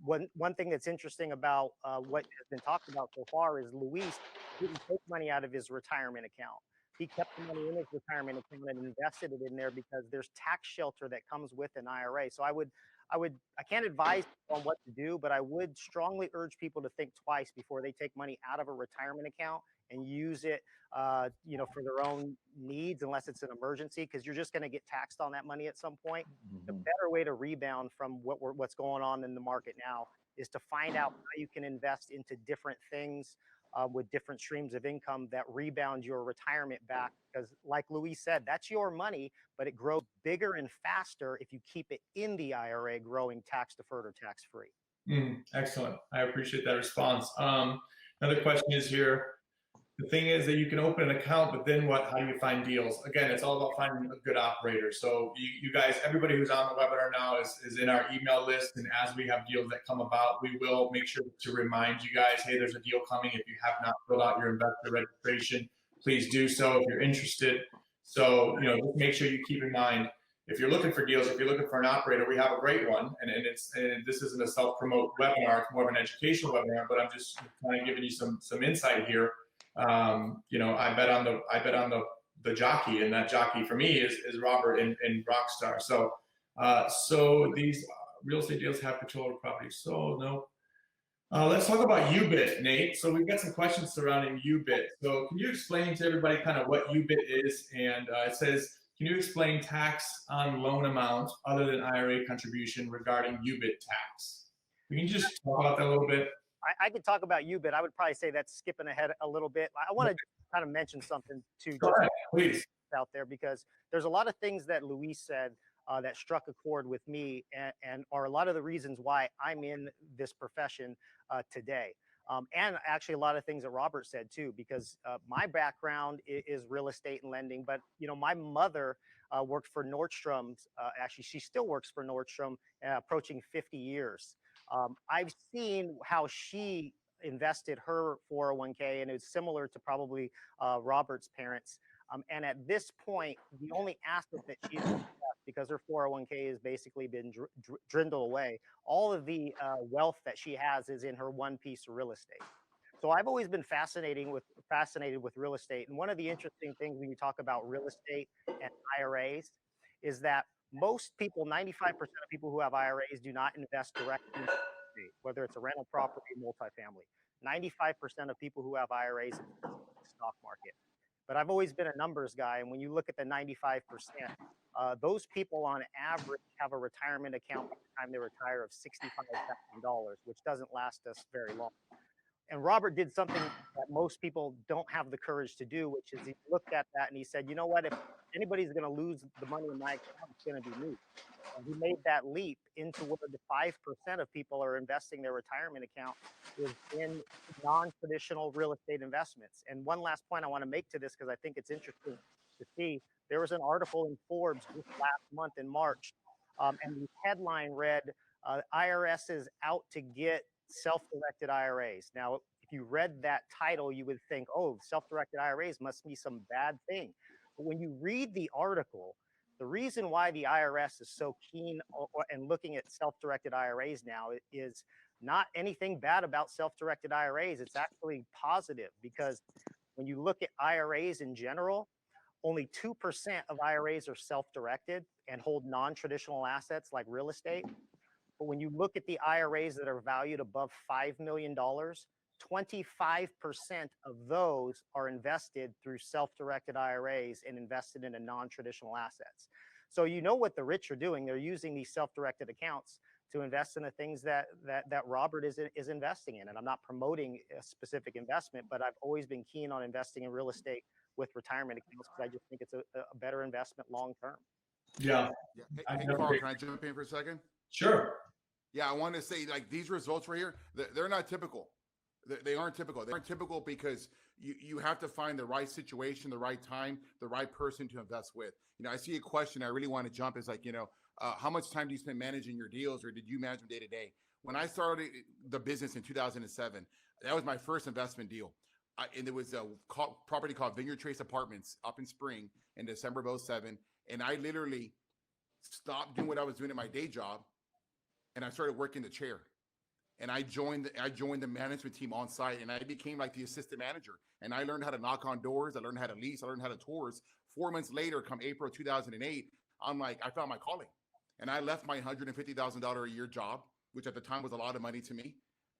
S4: One thing that's interesting about what has been talked about so far is Luis didn't take money out of his retirement account. He kept the money in his retirement account and invested it in there because there's tax shelter that comes with an IRA. So I can't advise on what to do, but I would strongly urge people to think twice before they take money out of a retirement account and use it, for their own needs, unless it's an emergency, because you're just going to get taxed on that money at some point. The better way to rebound from what's going on in the market now is to find out how you can invest into different things with different streams of income that rebound your retirement back. Because like Luis said, that's your money, but it grows bigger and faster if you keep it in the IRA, growing tax deferred or tax free.
S1: Excellent. I appreciate that response. Another question is here. The thing is that you can open an account, but then what? How do you find deals? Again, it's all about finding a good operator. So you guys, everybody who's on the webinar now is in our email list. And as we have deals that come about, we will make sure to remind you guys, hey, there's a deal coming. If you have not filled out your investor registration, please do so if you're interested. So, just make sure you keep in mind, if you're looking for deals, if you're looking for an operator, we have a great one. And this isn't a self-promote webinar, it's more of an educational webinar, but I'm just kind of giving you some insight here. I bet on the jockey, and that jockey for me is Robert in Rockstar. So these real estate deals have control of property. So no. Let's talk about UBIT, Nate. So we've got some questions surrounding UBIT. So can you explain to everybody kind of what UBIT is? And it says, can you explain tax on loan amounts other than IRA contribution regarding UBIT tax? Can you just talk about that a little bit?
S4: I could talk about UBIT. I would probably say that's skipping ahead a little bit. I want to kind of mention something too,
S1: Go ahead, please,
S4: out there, because there's a lot of things that Luis said that struck a chord with me and are a lot of the reasons why I'm in this profession today. And actually a lot of things that Robert said too, because my background is real estate and lending, but my mother worked for Nordstrom's. Actually, she still works for Nordstrom, approaching 50 years. I've seen how she invested her 401k, and it's similar to probably Robert's parents. And at this point, the only asset that she's because her 401k has basically been dwindled away, all of the wealth that she has is in her one piece of real estate. So I've always been fascinated with real estate. And one of the interesting things when you talk about real estate and IRAs is that most people, 95% of people who have IRAs do not invest directly in real estate, whether it's a rental property, multifamily. 95% of people who have IRAs invest in the stock market. But I've always been a numbers guy, and when you look at the 95%, those people on average have a retirement account by the time they retire of $65,000, which doesn't last us very long. And Robert did something that most people don't have the courage to do, which is he looked at that and he said, you know what, if anybody's going to lose the money in my account, it's going to be me. And he made that leap into where the 5% of people are investing their retirement account is in non-traditional real estate investments. And one last point I want to make to this, because I think it's interesting to see, there was an article in Forbes just last month in March, and the headline read, IRS is out to get self-directed IRAs. Now, if if you read that title, you would think, oh, self-directed IRAs must be some bad thing. But when you read the article, the reason why the IRS is so keen and looking at self-directed IRAs now is not anything bad about self-directed IRAs. It's actually positive, because when you look at IRAs in general, only 2% of IRAs are self-directed and hold non-traditional assets like real estate. But when you look at the IRAs that are valued above $5 million, 25% of those are invested through self-directed IRAs and invested into non-traditional assets. So you know what the rich are doing. They're using these self-directed accounts to invest in the things that Robert is investing in. And I'm not promoting a specific investment, but I've always been keen on investing in real estate with retirement accounts because I just think it's a better investment long term.
S1: Yeah.
S3: Hey, Carl, can I jump in for a second?
S1: Sure.
S3: Yeah, I want to say, like, these results right here, they're not typical. They aren't typical. They aren't typical because you have to find the right situation, the right time, the right person to invest with. You know, I see a question I really want to jump is like, how much time do you spend managing your deals, or did you manage them day to day? When I started the business in 2007, that was my first investment deal. And it was a property called Vineyard Trace Apartments up in Spring in December of 2007. And I literally stopped doing what I was doing at my day job, and I started working the chair. And I joined the management team on site, and I became like the assistant manager. And I learned how to knock on doors. I learned how to lease. I learned how to tours. 4 months later, come April 2008, I'm like, I found my calling. And I left my $150,000 a year job, which at the time was a lot of money to me.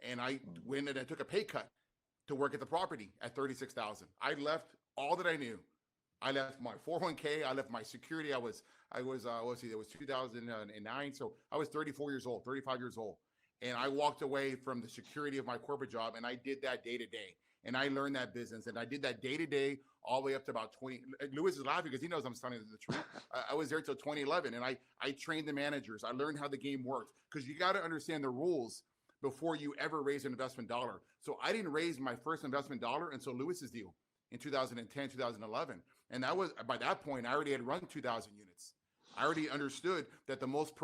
S3: And I went and I took a pay cut to work at the property at $36,000. I left all that I knew. I left my 401k. I left my security. It was 2009. So I was 35 years old. And I walked away from the security of my corporate job, and I did that day to day. And I learned that business, and I did that day to day all the way up to about 20. Lewis is laughing because he knows I'm telling the truth. I was there till 2011, and I trained the managers. I learned how the game works, because you got to understand the rules before you ever raise an investment dollar. So I didn't raise my first investment dollar until Lewis's deal in 2010, 2011. And that was, by that point, I already had run 2,000 units. I already understood that the most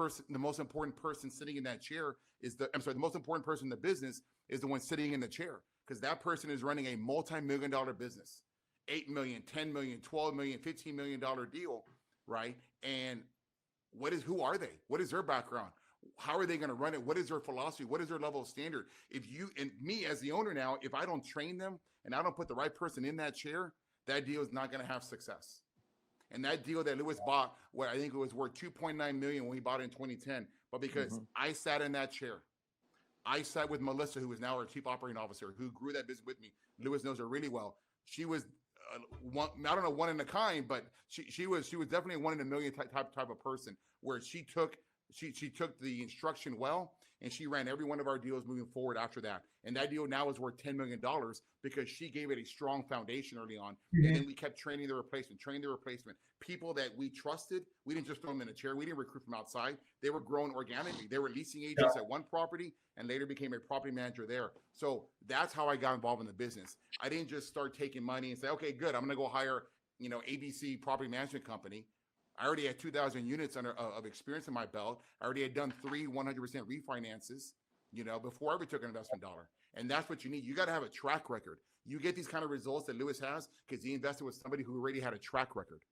S3: important person sitting in that chair the most important person in the business is the one sitting in the chair, because that person is running a multi-million-dollar business, $8 million, $10 million, $12 million, $15 million deal, right? And who are they? What is their background? How are they going to run it? What is their philosophy? What is their level of standard? If you and me as the owner now, if I don't train them and I don't put the right person in that chair, that deal is not going to have success. And that deal that Lewis bought, where I think it was worth $2.9 million when he bought it in 2010, but because I sat in that chair, I sat with Melissa, who is now our chief operating officer, who grew that business with me. Lewis knows her really well. She was one in a kind, but she was definitely a 1 in a million type of person, where she took the instruction well, and she ran every one of our deals moving forward after that. And that deal now is worth $10 million because she gave it a strong foundation early on. And then we kept training the replacement. People that we trusted, we didn't just throw them in a chair. We didn't recruit from outside. They were growing organically. They were leasing agents at one property and later became a property manager there. So that's how I got involved in the business. I didn't just start taking money and say, okay, good, I'm going to go hire, ABC property management company. I already had 2,000 units of experience in my belt. I already had done 3 100% refinances, before I ever took an investment dollar. And that's what you need. You got to have a track record. You get these kind of results that Lewis has because he invested with somebody who already had a track record.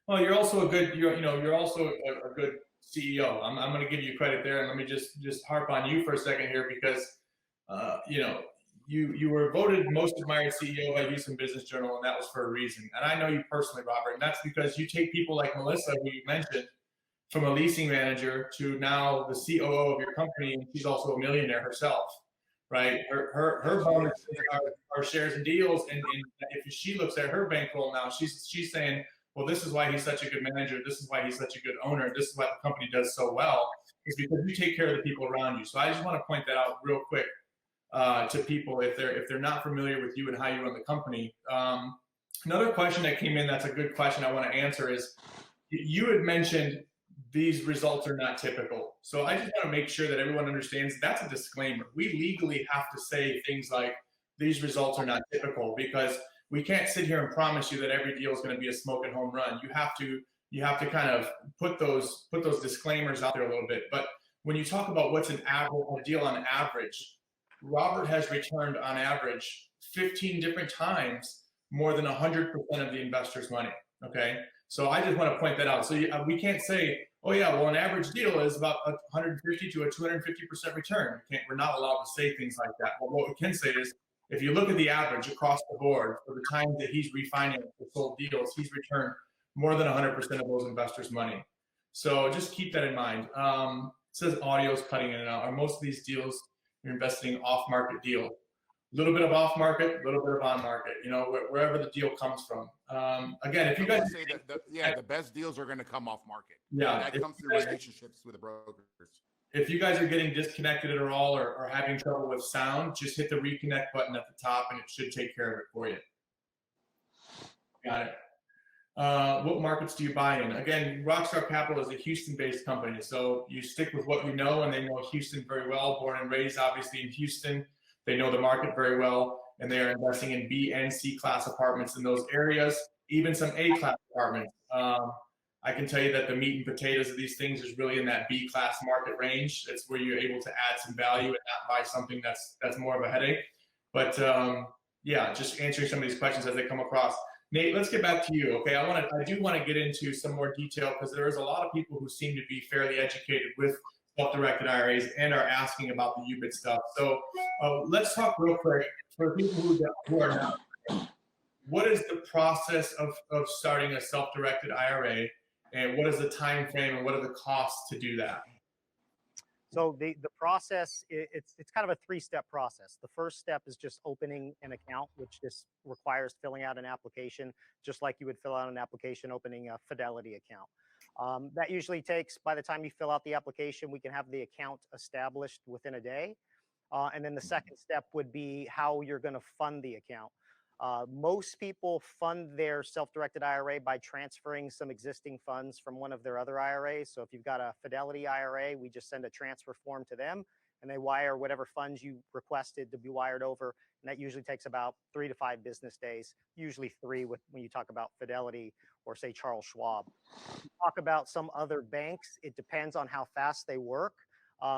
S1: Well, you're also a good, you're also a good CEO. I'm going to give you credit there, and let me just harp on you for a second here because, you were voted most admired CEO by Houston Business Journal, and that was for a reason. And I know you personally, Robert, and that's because you take people like Melissa, who you mentioned, from a leasing manager to now the COO of your company, and she's also a millionaire herself, right? Her bonuses are shares and deals, and if she looks at her bankroll now, she's saying, well, this is why he's such a good manager. This is why he's such a good owner. This is why the company does so well, is because you take care of the people around you. So I just want to point that out real quick to people if they're not familiar with you and how you run the company. Another question that came in that's a good question I want to answer is, you had mentioned these results are not typical. So I just want to make sure that everyone understands that's a disclaimer. We legally have to say things like these results are not typical, because we can't sit here and promise you that every deal is going to be a smoking home run. You have to kind of put those disclaimers out there a little bit. But when you talk about what's a deal on average, Robert has returned on average 15 different times more than 100% of the investor's money. Okay. So I just want to point that out. So we can't say, oh yeah, well, an average deal is about a 150 to a 250% return. We're not allowed to say things like that. But what we can say is, if you look at the average across the board for the time that he's refinanced or sold deals, he's returned more than 100% of those investors' money. So just keep that in mind. It says audio is cutting in and out. Are most of these deals you're investing off-market deal? A little bit of off-market, a little bit of on-market, wherever the deal comes from. Again, if you guys
S3: say that, the best deals are going to come off-market.
S1: Yeah,
S3: that comes through relationships with the brokers.
S1: If you guys are getting disconnected at all or having trouble with sound, just hit the reconnect button at the top and it should take care of it for you. Got it. What markets do you buy in? Again, Rockstar Capital is a Houston-based company, so you stick with what you know, and they know Houston very well. Born and raised, obviously, in Houston. They know the market very well, and they are investing in B and C class apartments in those areas, even some A class apartments. I can tell you that the meat and potatoes of these things is really in that B class market range. It's where you're able to add some value and not buy something that's more of a headache. But yeah, just answering some of these questions as they come across. Nate, let's get back to you. Okay, I do want to get into some more detail because there is a lot of people who seem to be fairly educated with self-directed IRAs and are asking about the UBIT stuff. So let's talk real quick for people who are not. What is the process of starting a self-directed IRA, and what is the time frame, and what are the costs to do that?
S4: So the process, it's kind of a three-step process. The first step is just opening an account, which just requires filling out an application, just like you would fill out an application opening a Fidelity account. That usually takes, by the time you fill out the application, we can have the account established within a day. And then the second step would be how you're going to fund the account. Most people fund their self-directed IRA by transferring some existing funds from one of their other IRAs. So if you've got a Fidelity IRA, we just send a transfer form to them and they wire whatever funds you requested to be wired over. And that usually takes about 3 to 5 business days, usually 3 when you talk about Fidelity or say Charles Schwab. You talk about some other banks, it depends on how fast they work.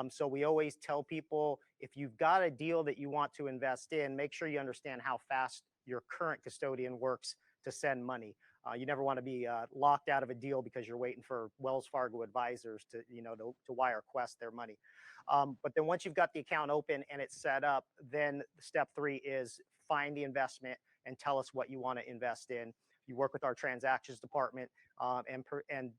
S4: So we always tell people, if you've got a deal that you want to invest in, make sure you understand how fast your current custodian works to send money. You never want to be locked out of a deal because you're waiting for Wells Fargo advisors to wire Quest their money. But then once you've got the account open and it's set up, then step 3 is find the investment and tell us what you want to invest in. You work with our transactions department, and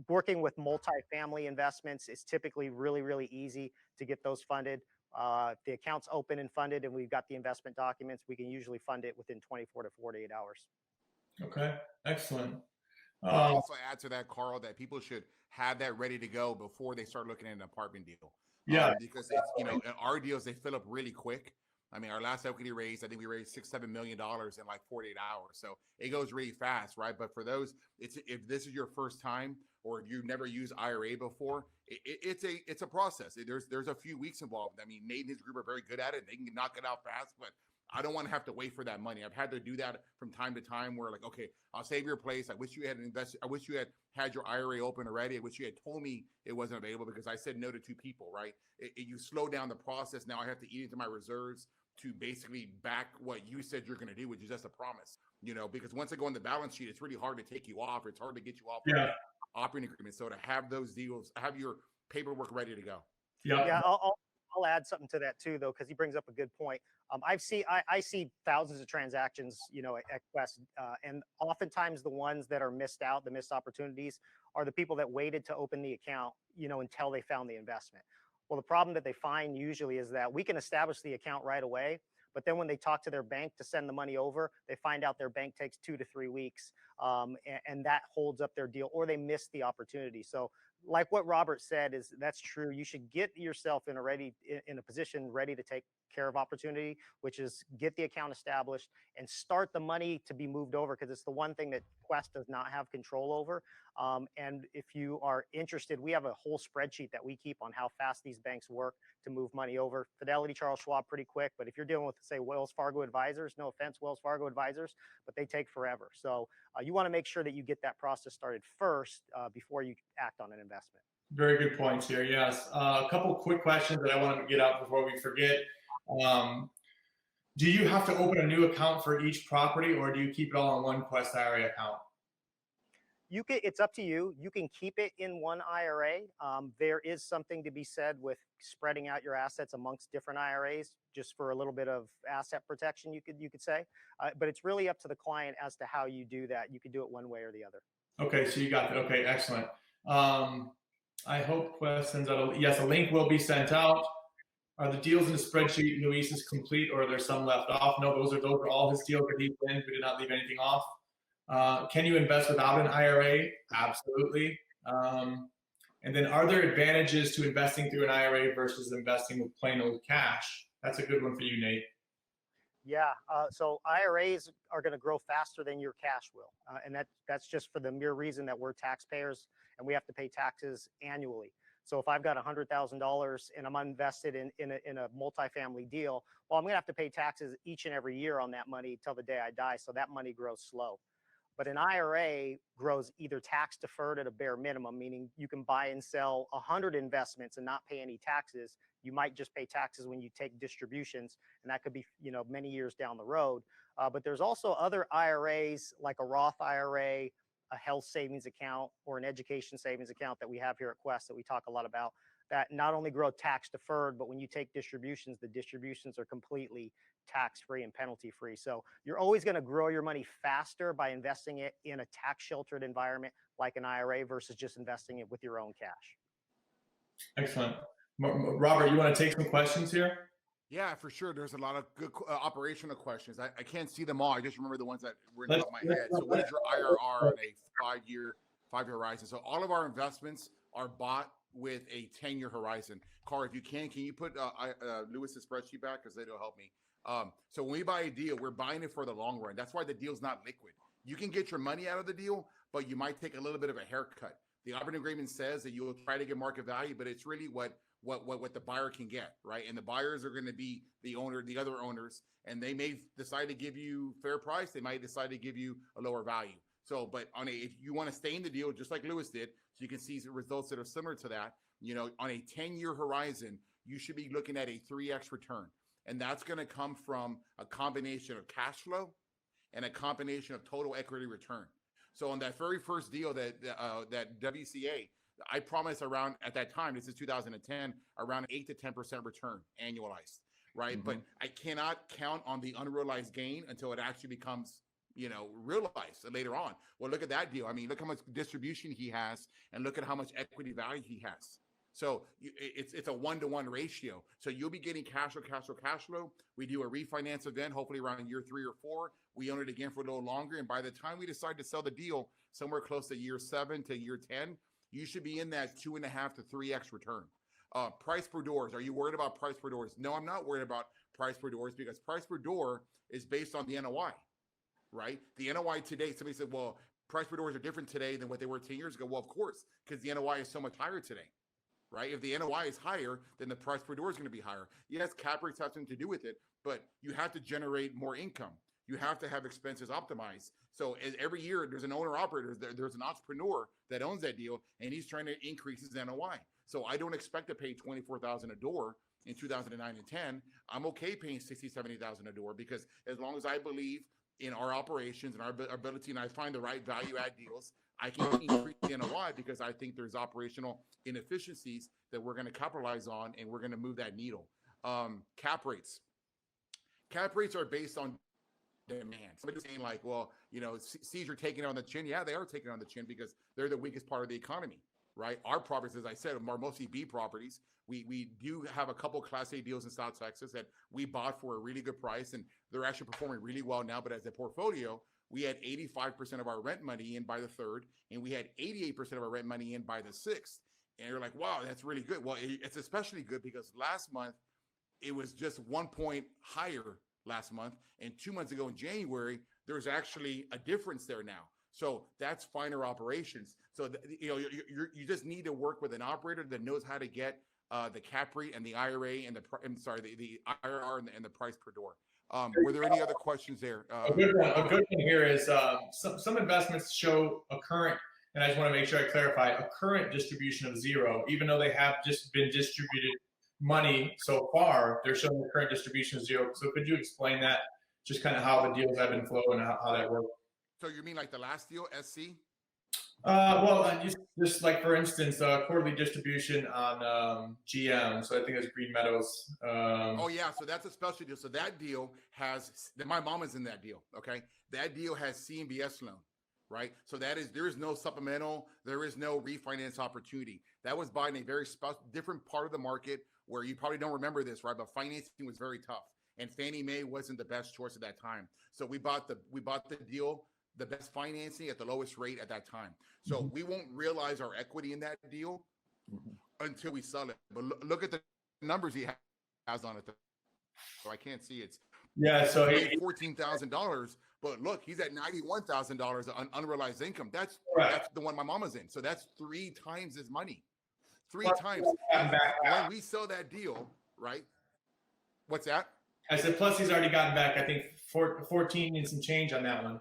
S4: working with multifamily investments is typically really, really easy to get those funded. If the account's open and funded and we've got the investment documents, we can usually fund it within 24 to 48 hours. Okay, excellent.
S3: I'll also add to that, Carl, that people should have that ready to go before they start looking at an apartment deal.
S1: Yeah,
S3: because it's, in our deals, they fill up really quick. I mean, our last equity raise, I think we raised $6-7 million in like 48 hours. So it goes really fast, right? But for those, if this is your first time or you've never used IRA before, it's a process. There's a few weeks involved. I mean, Nate and his group are very good at it. They can knock it out fast, but I don't want to have to wait for that money. I've had to do that from time to time where like, okay, I'll save your place. I wish you had invested. I wish you had your IRA open already. I wish you had told me it wasn't available because I said no to 2 people, right? You slow down the process. Now I have to eat into my reserves to basically back what you said you're going to do, which is just a promise, because once I go on the balance sheet, it's really hard to take you off. It's hard to get you off the operating agreement. So to have those deals, have your paperwork ready to go.
S4: Yeah. I'll add something to that too, though, because he brings up a good point. I see thousands of transactions, at Quest, and oftentimes the ones that are missed out, the missed opportunities, are the people that waited to open the account, until they found the investment. Well, the problem that they find usually is that we can establish the account right away, but then when they talk to their bank to send the money over, they find out their bank takes 2 to 3 weeks, and that holds up their deal, or they miss the opportunity. So like what Robert said, that's true. You should get yourself in a position ready to take care of opportunity, which is get the account established and start the money to be moved over, because it's the one thing that Quest does not have control over. And if you are interested, we have a whole spreadsheet that we keep on how fast these banks work to move money over. Fidelity, Charles Schwab, pretty quick. But if you're dealing with, say, Wells Fargo advisors, no offense, Wells Fargo advisors, but they take forever. So you want to make sure that you get that process started first before you act on an investment.
S1: Very good points here. Yes. A couple quick questions that I want to get out before we forget. Do you have to open a new account for each property, or do you keep it all in one Quest IRA account?
S4: You can, it's up to you. You can keep it in one IRA. There is something to be said with spreading out your assets amongst different IRAs, just for a little bit of asset protection, you could say. But it's really up to the client as to how you do that. You could do it one way or the other.
S1: Okay, so you got it. Okay, excellent. I hope Quest sends out yes, a link will be sent out. Are the deals in the spreadsheet Luis's complete, or are there some left off? No, those are all his deals that he wins. We did not leave anything off. Can you invest without an IRA? Absolutely. And then, are there advantages to investing through an IRA versus investing with plain old cash? That's a good one for you, Nate.
S4: Yeah, so IRAs are going to grow faster than your cash will, and that's just for the mere reason that we're taxpayers and we have to pay taxes annually. So if I've got $100,000 and I'm invested in a multifamily deal, well, I'm going to have to pay taxes each and every year on that money till the day I die. So that money grows slow. But an IRA grows either tax deferred at a bare minimum, meaning you can buy and sell 100 investments and not pay any taxes. You might just pay taxes when you take distributions, and that could be, many years down the road. But there's also other IRAs like a Roth IRA, a health savings account, or an education savings account that we have here at Quest that we talk a lot about, that not only grow tax deferred, but when you take distributions, the distributions are completely tax-free and penalty-free. So you're always going to grow your money faster by investing it in a tax-sheltered environment like an IRA versus just investing it with your own cash.
S1: Excellent. Robert, you want to take some questions here?
S3: Yeah, for sure. There's a lot of good operational questions. I can't see them all. I just remember the ones that were in the top of my head. So what is your IRR on a five-year horizon? So all of our investments are bought with a 10-year horizon. Carl, if you can you put Lewis's spreadsheet back, because it'll help me. So when we buy a deal, we're buying it for the long run. That's why the deal's not liquid. You can get your money out of the deal, but you might take a little bit of a haircut. The operating agreement says that you will try to get market value, but it's really what the buyer can get, right? And the buyers are going to be the other owners, and they may decide to give you fair price. They might decide to give you a lower value. So, but if you want to stay in the deal, just like Lewis did, so you can see results that are similar to that, on a 10-year horizon, you should be looking at a 3x return. And that's going to come from a combination of cash flow and a combination of total equity return. So on that very first deal that WCA, I promised around, at that time, this is 2010, around 8 to 10% return annualized, right? Mm-hmm. But I cannot count on the unrealized gain until it actually becomes, realized later on. Well, look at that deal. I mean, look how much distribution he has, and look at how much equity value he has. So it's a 1-to-1 ratio. So you'll be getting cash flow. We do a refinance event, hopefully around year 3 or 4. We own it again for a little longer. And by the time we decide to sell the deal, somewhere close to year 7 to year 10, you should be in that 2.5 to 3x return. Price per doors. Are you worried about price per doors? No, I'm not worried about price per doors, because price per door is based on the NOI, right? The NOI today, somebody said, well, price per doors are different today than what they were 10 years ago. Well, of course, because the NOI is so much higher today. Right? If the NOI is higher, then the price per door is going to be higher. Yes, cap rates have something to do with it, but you have to generate more income. You have to have expenses optimized. So every year there's an owner operator, there's an entrepreneur that owns that deal, and he's trying to increase his NOI. So I don't expect to pay $24,000 a door in 2009 and 10. I'm okay paying $60,000, $70,000 a door, because as long as I believe in our operations and our ability, and I find the right value add deals, I can increase the NOI, because I think there's operational inefficiencies that we're going to capitalize on, and we're going to move that needle. Cap rates. Cap rates are based on demand. Somebody's saying like, well, C's are taking it on the chin. Yeah, they are taking it on the chin because they're the weakest part of the economy, right? Our properties, as I said, are mostly B properties. We do have a couple Class A deals in South Texas that we bought for a really good price, and they're actually performing really well now. But as a portfolio, we had 85% of our rent money in by the 3rd, and we had 88% of our rent money in by the 6th. And you're like, wow, that's really good. Well, it's especially good because last month, it was just 1 point higher last month. And 2 months ago in January, there's actually a difference there now. So that's finer operations. So, you just need to work with an operator that knows how to get the cap rate and the IRA and the IRR and the price per door. Were there any other questions there?
S1: A good one here is some investments show a current, and I just want to make sure I clarify, a current distribution of 0, even though they have just been distributed money so far, they're showing the current distribution of 0. So could you explain that, just kind of how the deals have been flowing and how that works?
S3: So you mean like the last deal, SC?
S1: Just like for instance, quarterly distribution on GM. So I think it's Green Meadows.
S3: Oh yeah, so that's a special deal. So that deal has my mom is in that deal. Okay, that deal has CMBS loan, right? So there is no supplemental, there is no refinance opportunity. That was bought in a very different part of the market where you probably don't remember this, right? But financing was very tough, and Fannie Mae wasn't the best choice at that time. So we bought the deal, the best financing at the lowest rate at that time. So we won't realize our equity in that deal until we sell it. But look at the numbers he has on it. So I can't see it.
S1: Yeah, so
S3: he paid $14,000, but look, he's at $91,000 on unrealized income. That's the one my mama's in. So that's 3 times his money. 3 times. When we sell that deal, right? What's that?
S1: I said, plus he's already gotten back, I think 14 and some change on that one.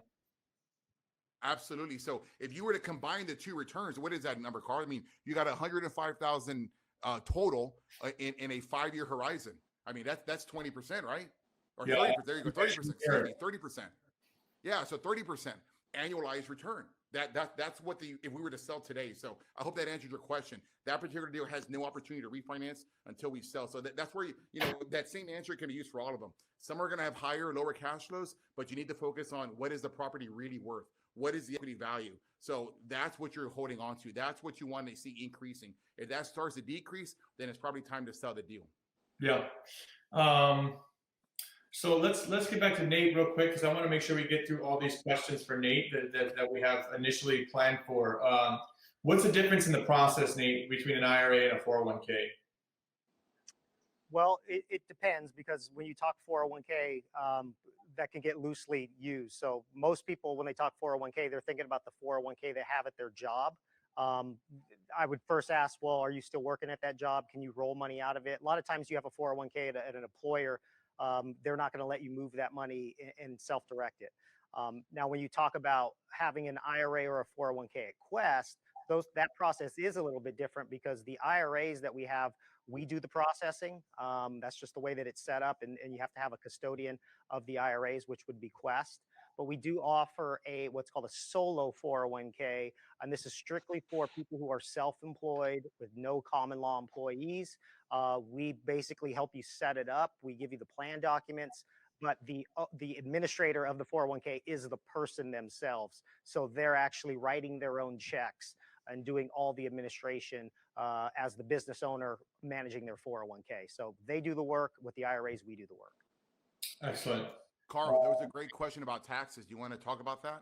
S3: Absolutely. So if you were to combine the 2 returns, what is that number, Carl? I mean, you got 105,000 total in a 5-year horizon. I mean, that's 20%, right? Or 30%. There you go, 30%. 30%. Yeah, so 30% annualized return. That's what if we were to sell today. So I hope that answered your question. That particular deal has no opportunity to refinance until we sell. So that's where that same answer can be used for all of them. Some are going to have higher or lower cash flows, but you need to focus on what is the property really worth? What is the equity value? So that's what you're holding on to. That's what you want to see increasing. If that starts to decrease, then it's probably time to sell the deal.
S1: Yeah. So let's get back to Nate real quick, because I want to make sure we get through all these questions for Nate that we have initially planned for. What's the difference in the process, Nate, between an IRA and a 401k?
S4: Well, it depends, because when you talk 401k, that can get loosely used. So most people, when they talk 401k, they're thinking about the 401k they have at their job. I would first ask, well, are you still working at that job? Can you roll money out of it? A lot of times you have a 401k at an employer. They're not going to let you move that money and self-direct it. Now, when you talk about having an IRA or a 401k at Quest, that process is a little bit different, because the IRAs that we have, we do the processing. That's just the way that it's set up, and you have to have a custodian of the IRAs, which would be Quest. But we do offer what's called a solo 401k, and this is strictly for people who are self-employed with no common law employees. We basically help you set it up. We give you the plan documents, but the administrator of the 401k is the person themselves. So they're actually writing their own checks and doing all the administration as the business owner managing their 401k. So they do the work. With the IRAs, we do the work.
S1: Excellent.
S3: Carl, there was a great question about taxes. Do you want to talk about that?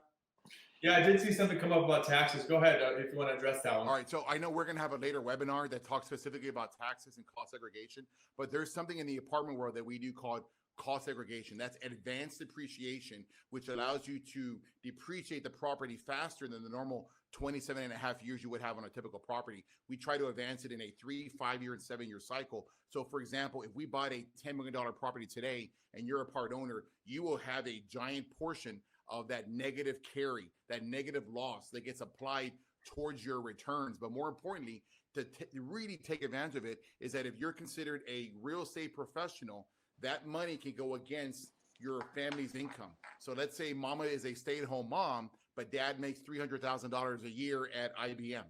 S1: Yeah, I did see something come up about taxes. Go ahead if you want to address that one.
S3: All right. So I know we're going to have a later webinar that talks specifically about taxes and cost segregation, but there's something in the apartment world that we do called cost segregation. That's advanced depreciation, which allows you to depreciate the property faster than the normal 27 and a half years you would have on a typical property. We try to advance it in a 3, 5-year, and 7-year cycle. So for example, if we bought a $10 million property today and you're a part owner, you will have a giant portion of that negative carry, that negative loss that gets applied towards your returns. But more importantly, to really take advantage of it is that if you're considered a real estate professional, that money can go against your family's income. So let's say mama is a stay-at-home mom, but dad makes $300,000 a year at IBM,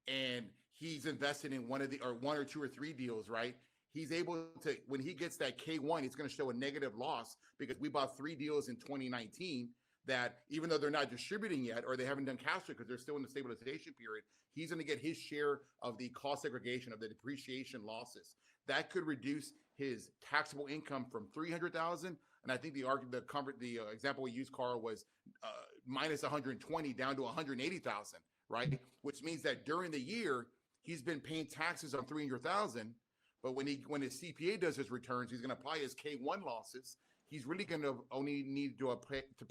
S3: and he's invested in one or 2 or 3 deals, right? He's able to, when he gets that K1, it's going to show a negative loss, because we bought 3 deals in 2019 that, even though they're not distributing yet, or they haven't done cash flow because they're still in the stabilization period, he's going to get his share of the cost segregation of the depreciation losses. That could reduce his taxable income from $300,000, and I think the example we used, Carl, was minus 120 down to 180,000, right? Which means that during the year he's been paying taxes on 300,000, but when his CPA does his returns, he's going to apply his K1 losses. He's really going to only need to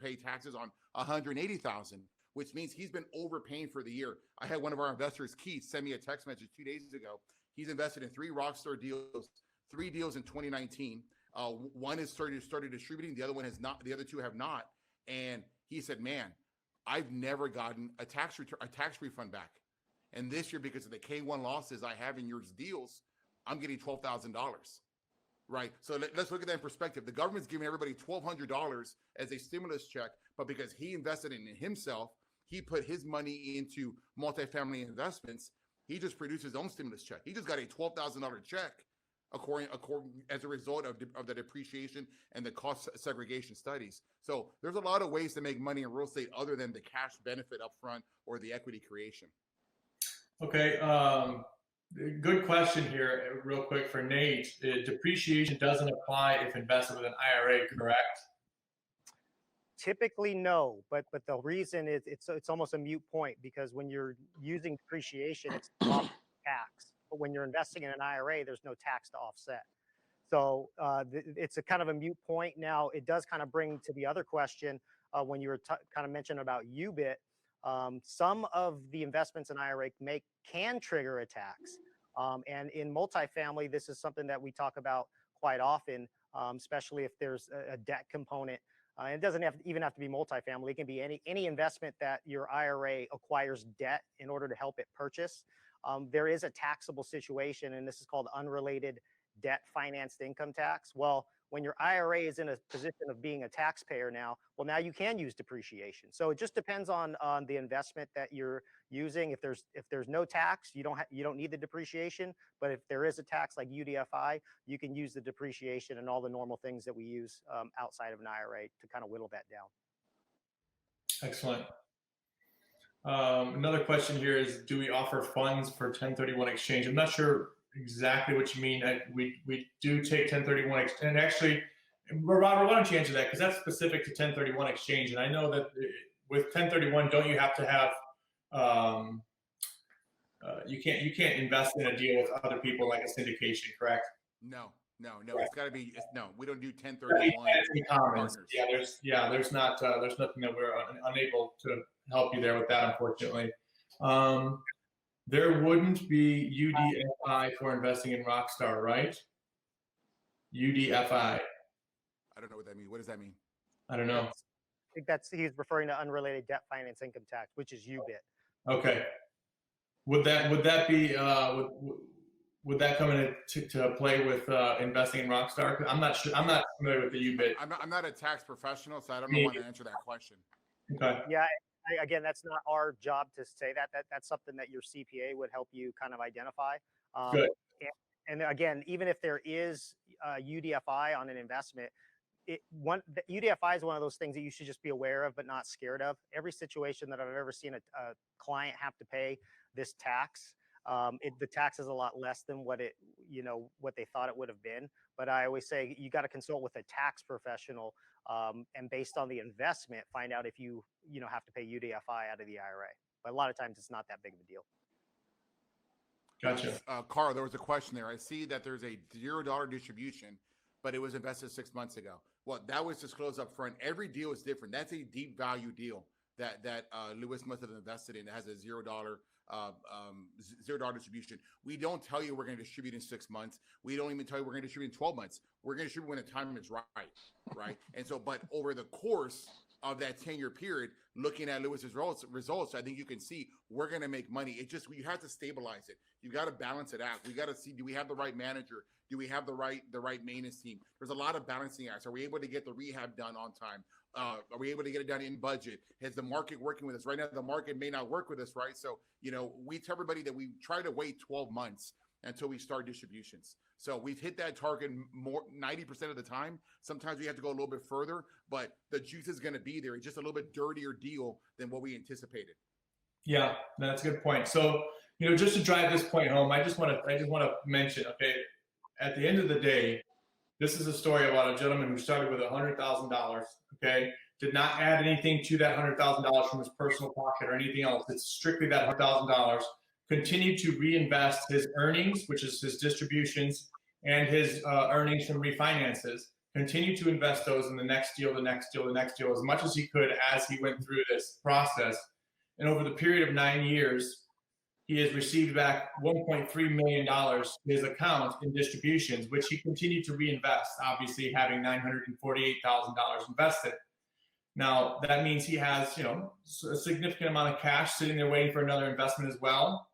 S3: pay taxes on 180,000, which means he's been overpaying for the year. I had one of our investors, Keith, send me a text message 2 days ago. He's invested in 3 Rockstar deals, 3 deals in 2019. One has started distributing. The other one has not. The other 2 have not. And he said, "Man, I've never gotten a tax refund back. And this year, because of the K1 losses I have in your deals, I'm getting $12,000, right? So let's look at that in perspective. The government's giving everybody $1,200 as a stimulus check, but because he invested in himself, he put his money into multifamily investments. He just produced his own stimulus check. He just got a $12,000 check, according as a result of the depreciation and the cost segregation studies. So there's a lot of ways to make money in real estate other than the cash benefit upfront or the equity creation.
S1: Okay, good question here, real quick for Nate. Depreciation doesn't apply if invested with an IRA, correct?
S4: Typically, no, but the reason is it's almost a moot point, because when you're using depreciation, it's off tax. But when you're investing in an IRA, there's no tax to offset. So it's a kind of a moot point. Now, it does kind of bring to the other question when you were kind of mentioning about UBIT. Some of the investments in IRA can trigger a tax. And in multifamily, this is something that we talk about quite often, especially if there's a debt component. It doesn't even have to be multifamily. It can be any investment that your IRA acquires debt in order to help it purchase. There is a taxable situation, and this is called unrelated debt financed income tax. Well, when your IRA is in a position of being a taxpayer now you can use depreciation. So it just depends on the investment that you're using. If there's no tax, you don't need the depreciation. But if there is a tax like UDFI, you can use the depreciation and all the normal things that we use outside of an IRA to kind of whittle that down.
S1: Excellent. Another question here is, do we offer funds for 1031 exchange? I'm not sure exactly what you mean. We do take 1031 exchange. And actually, Robert, why don't you answer that? Because that's specific to 1031 exchange. And I know that with 1031, don't you have to have, you can't invest in a deal with other people like a syndication, correct?
S3: No. It's got to be, no, we don't do 1031.
S1: There's nothing that we're unable to help you there with that, unfortunately. There wouldn't be UDFI for investing in Rockstar, right? UDFI.
S3: I don't know what that means. What does that mean?
S1: I don't know.
S4: I think he's referring to unrelated debt finance income tax, which is UBIT.
S1: Okay. Would that be would that come into play with investing in Rockstar? I'm not sure. I'm not familiar with the UBIT.
S3: I'm not a tax professional, so I don't know how to answer that question.
S1: Okay.
S4: Yeah. Again, that's not our job to say that. That's something that your CPA would help you kind of identify.
S1: Good.
S4: And again, even if there is UDFI on an investment, UDFI is one of those things that you should just be aware of, but not scared of. Every situation that I've ever seen a client have to pay this tax, the tax is a lot less than what they thought it would have been. But I always say you got to consult with a tax professional, and based on the investment, find out if you have to pay UDFI out of the IRA. But a lot of times it's not that big of a deal.
S1: Gotcha.
S3: Carl, there was a question there. I see that there's a $0 distribution, but it was invested 6 months ago. Well, that was disclosed up front. Every deal is different. That's a deep value deal that Luis must have invested in. It has a $0 distribution. We don't tell you we're going to distribute in 6 months. We don't even tell you we're going to distribute in 12 months. We're going to distribute when the time is right? And so, but over the course of that 10-year period, looking at Luis's results, I think you can see we're going to make money. It just, you have to stabilize it. You got to balance it out. We got to see, do we have the right manager? Do we have the right maintenance team? There's a lot of balancing acts. Are we able to get the rehab done on time? Are we able to get it done in budget? Is the market working with us? Right now, the market may not work with us, right? So, we tell everybody that we try to wait 12 months until we start distributions. So we've hit that target more 90% of the time. Sometimes we have to go a little bit further, but the juice is going to be there. It's just a little bit dirtier deal than what we anticipated. Yeah,
S1: that's a good point. So, just to drive this point home, I just want to mention, okay, at the end of the day, this is a story about a gentleman who started with $100,000, okay, did not add anything to that $100,000 from his personal pocket or anything else. It's strictly that $100,000. Continued to reinvest his earnings, which is his distributions, and his earnings from refinances. Continued to invest those in the next deal, the next deal, the next deal, as much as he could as he went through this process. And over the period of 9 years, he has received back $1.3 million to his account in distributions, which he continued to reinvest, obviously having $948,000 invested. Now, that means he has, a significant amount of cash sitting there waiting for another investment as well.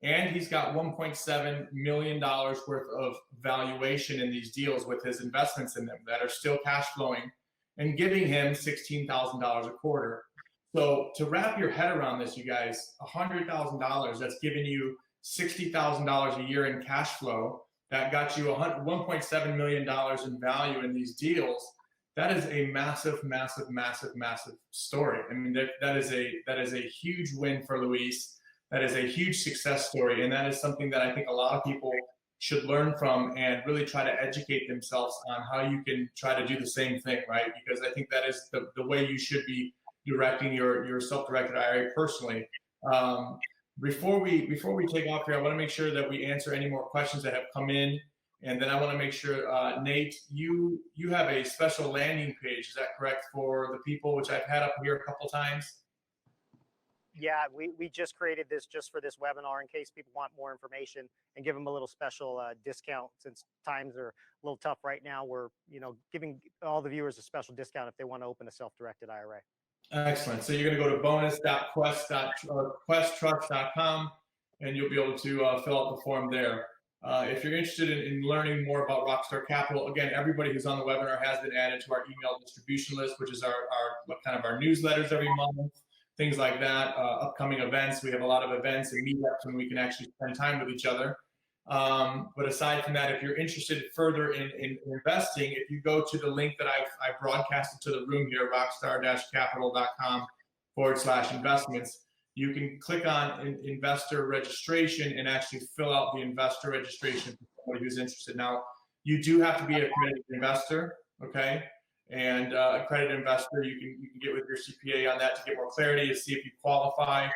S1: And he's got $1.7 million worth of valuation in these deals with his investments in them that are still cash flowing and giving him $16,000 a quarter. So to wrap your head around this, you guys, $100,000, that's giving you $60,000 a year in cash flow. That got you $1.7 million in value in these deals. That is a massive, massive, massive, massive story. I mean, that is a huge win for Luis. That is a huge success story, and that is something that I think a lot of people should learn from and really try to educate themselves on how you can try to do the same thing, right? Because I think that is the way you should be directing your self-directed IRA personally. Before we take off here, I want to make sure that we answer any more questions that have come in, and then I want to make sure, Nate, you have a special landing page. Is that correct for the people, which I've had up here a couple times?
S4: Yeah, we just created this just for this webinar in case people want more information and give them a little special discount since times are a little tough right now. We're giving all the viewers a special discount if they want to open a self-directed IRA.
S1: Excellent. So you're going to go to bonus.questtrust.com and you'll be able to fill out the form there. If you're interested in learning more about Rockstar Capital, again, everybody who's on the webinar has been added to our email distribution list, which is our kind of our newsletters every month. Things like that, upcoming events. We have a lot of events and meetups when we can actually spend time with each other. But aside from that, if you're interested further in investing, if you go to the link that I broadcasted to the room here, rockstar-capital.com/investments, you can click on investor registration and actually fill out the investor registration for somebody who's interested. Now, you do have to be an accredited investor, okay? And accredited investor, you can get with your CPA on that to get more clarity to see if you qualify.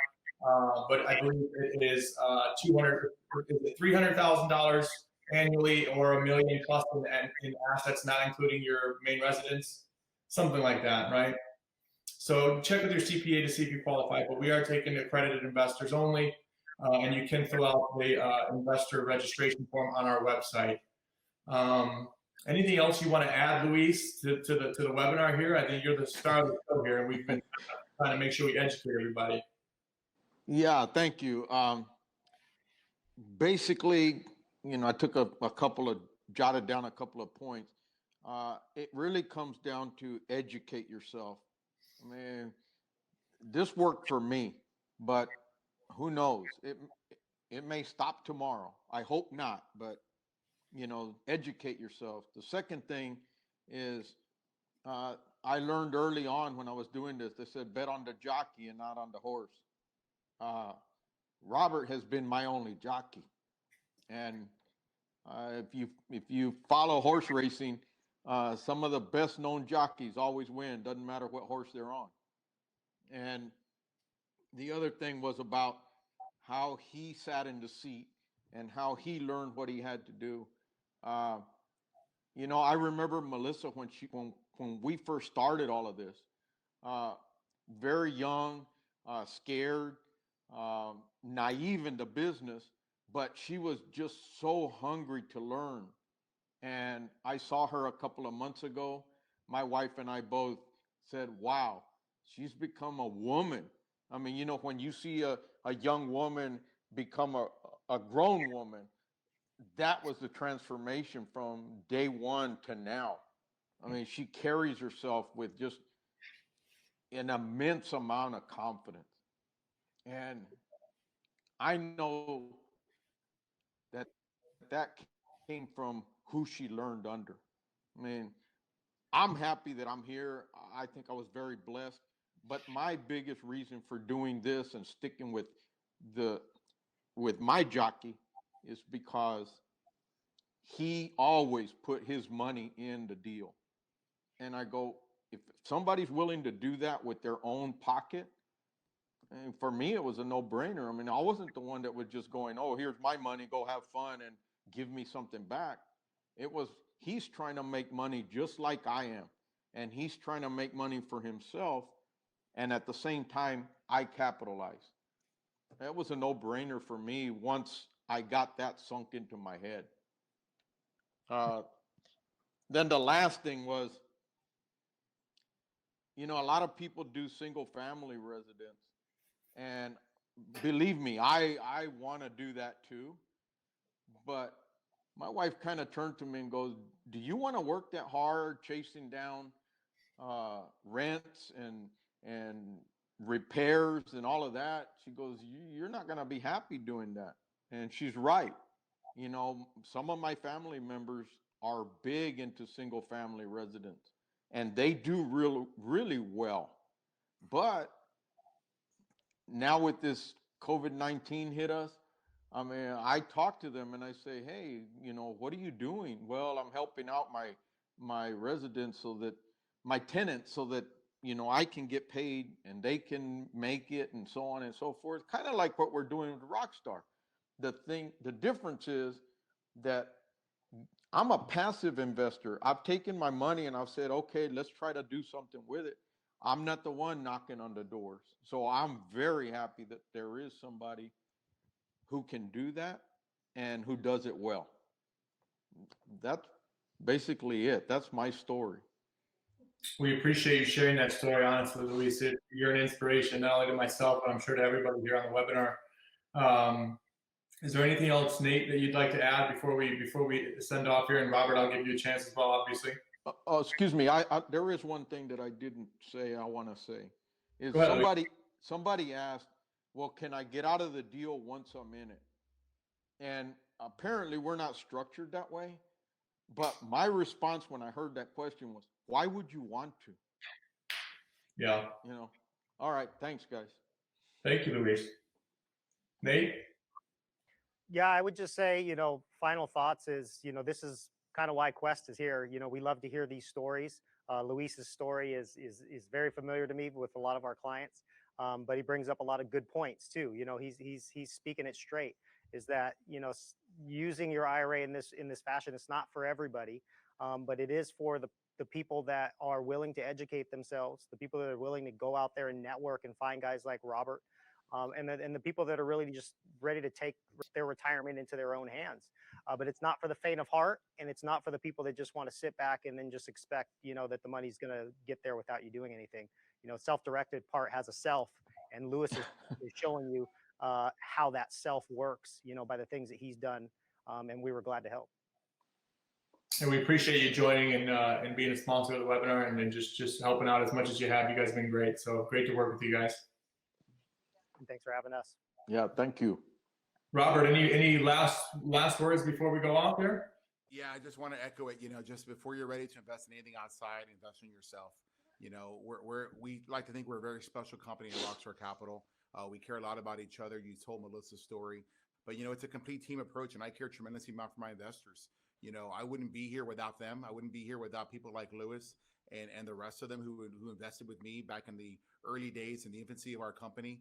S1: But I believe it is $300,000 annually or $1 million plus in assets, not including your main residence, something like that, right? So check with your CPA to see if you qualify. But we are taking accredited investors only, and you can fill out the investor registration form on our website. Anything else you want to add, Luis, to the webinar here? I think you're the star of the show here, and we've been trying to make sure we educate everybody.
S2: Yeah, thank you. Basically, I took jotted down a couple of points. It really comes down to educate yourself. I mean, this worked for me, but who knows? It may stop tomorrow. I hope not, but educate yourself. The second thing is, I learned early on when I was doing this, they said, bet on the jockey and not on the horse. Robert has been my only jockey. And if you follow horse racing, some of the best known jockeys always win, doesn't matter what horse they're on. And the other thing was about how he sat in the seat and how he learned what he had to do. I remember Melissa when we first started all of this, very young, scared, naive in the business, but she was just so hungry to learn. And I saw her a couple of months ago. My wife and I both said, wow, she's become a woman. I mean, when you see a young woman become a grown woman, that was the transformation from day one to now. I mean, she carries herself with just an immense amount of confidence. And I know that came from who she learned under. I mean, I'm happy that I'm here. I think I was very blessed. But my biggest reason for doing this and sticking with my jockey is because he always put his money in the deal. And I go, if somebody's willing to do that with their own pocket, and for me, it was a no-brainer. I mean, I wasn't the one that was just going, oh, here's my money, go have fun and give me something back. It was, he's trying to make money just like I am. And he's trying to make money for himself. And at the same time, I capitalize. That was a no-brainer for me once I got that sunk into my head. Then the last thing was, a lot of people do single family residence. And believe me, I want to do that too. But my wife kind of turned to me and goes, "Do you want to work that hard chasing down rents and repairs and all of that?" She goes, "You're not going to be happy doing that." And she's right. You know, some of my family members are big into single family residence, and they do really well. But now with this COVID-19 hit us, I mean, I talk to them and I say, "Hey, you know, what are you doing?" "Well, I'm helping out my residents so that my tenants so that, you know, I can get paid and they can make it and so on and so forth." Kind of like what we're doing with Rockstar. The difference is that I'm a passive investor. I've taken my money and I've said, "Okay, let's try to do something with it." I'm not the one knocking on the doors. So I'm very happy that there is somebody who can do that and who does it well. That's basically it. That's my story.
S1: We appreciate you sharing that story, honestly, Luis. You're an inspiration, not only to myself, but I'm sure to everybody here on the webinar. Is there anything else, Nate, that you'd like to add before we send off here? And Robert, I'll give you a chance as well, obviously.
S2: Excuse me. There is one thing that I didn't say. I want to say is
S1: Go ahead,
S2: somebody asked, "Well, can I get out of the deal once I'm in it?" And apparently, we're not structured that way. But my response when I heard that question was, "Why would you want to?"
S1: Yeah.
S2: You know. All right. Thanks, guys.
S1: Thank you, Luis. Nate?
S4: Yeah, I would just say, final thoughts is, this is kind of why Quest is here. We love to hear these stories. Luis's story is very familiar to me with a lot of our clients, but he brings up a lot of good points too. He's speaking it straight. Is that using your IRA in this fashion? It's not for everybody, but it is for the people that are willing to educate themselves, the people that are willing to go out there and network and find guys like Robert. And the people that are really just ready to take their retirement into their own hands. But it's not for the faint of heart, and it's not for the people that just want to sit back and then just expect, that the money's going to get there without you doing anything. Self-directed part has a self, and Luis is showing you how that self works, by the things that he's done, and we were glad to help.
S1: And we appreciate you joining and being a sponsor of the webinar and then just helping out as much as you have. You guys have been great. So great to work with you guys.
S4: And thanks for having us.
S2: Yeah, thank you.
S1: Robert, any last words before we go off here?
S3: Yeah, I just want to echo it. Just before you're ready to invest in anything outside, invest in yourself. We like to think we're a very special company in Rockstar Capital. We care a lot about each other. You told Melissa's story, but it's a complete team approach, and I care tremendously about for my investors. I wouldn't be here without them. I wouldn't be here without people like Luis and the rest of them who invested with me back in the early days in the infancy of our company.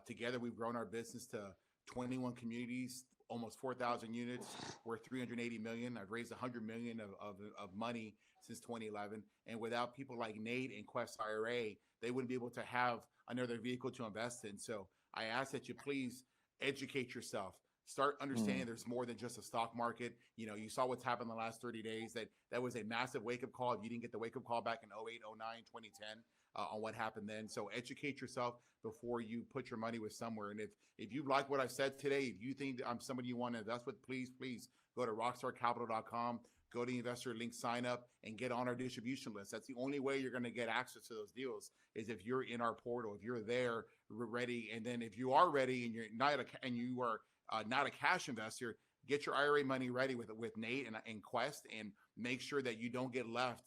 S3: Together, we've grown our business to 21 communities, almost 4,000 units. We're 380 million. I've raised 100 million of money since 2011. And without people like Nate and Quest IRA, they wouldn't be able to have another vehicle to invest in. So I ask that you please educate yourself. Start understanding there's more than just a stock market. You saw what's happened in the last 30 days. That was a massive wake-up call. If you didn't get the wake-up call back in 08, 09, 2010 on what happened then. So educate yourself before you put your money with somewhere. And if you like what I've said today, if you think I'm somebody you want to invest with, please go to rockstarcapital.com, go to the investor link, sign up, and get on our distribution list. That's the only way you're going to get access to those deals is if you're in our portal, if you're there, ready. And then if you are ready and you're not you are not a cash investor, get your IRA money ready with Nate and Quest, and make sure that you don't get left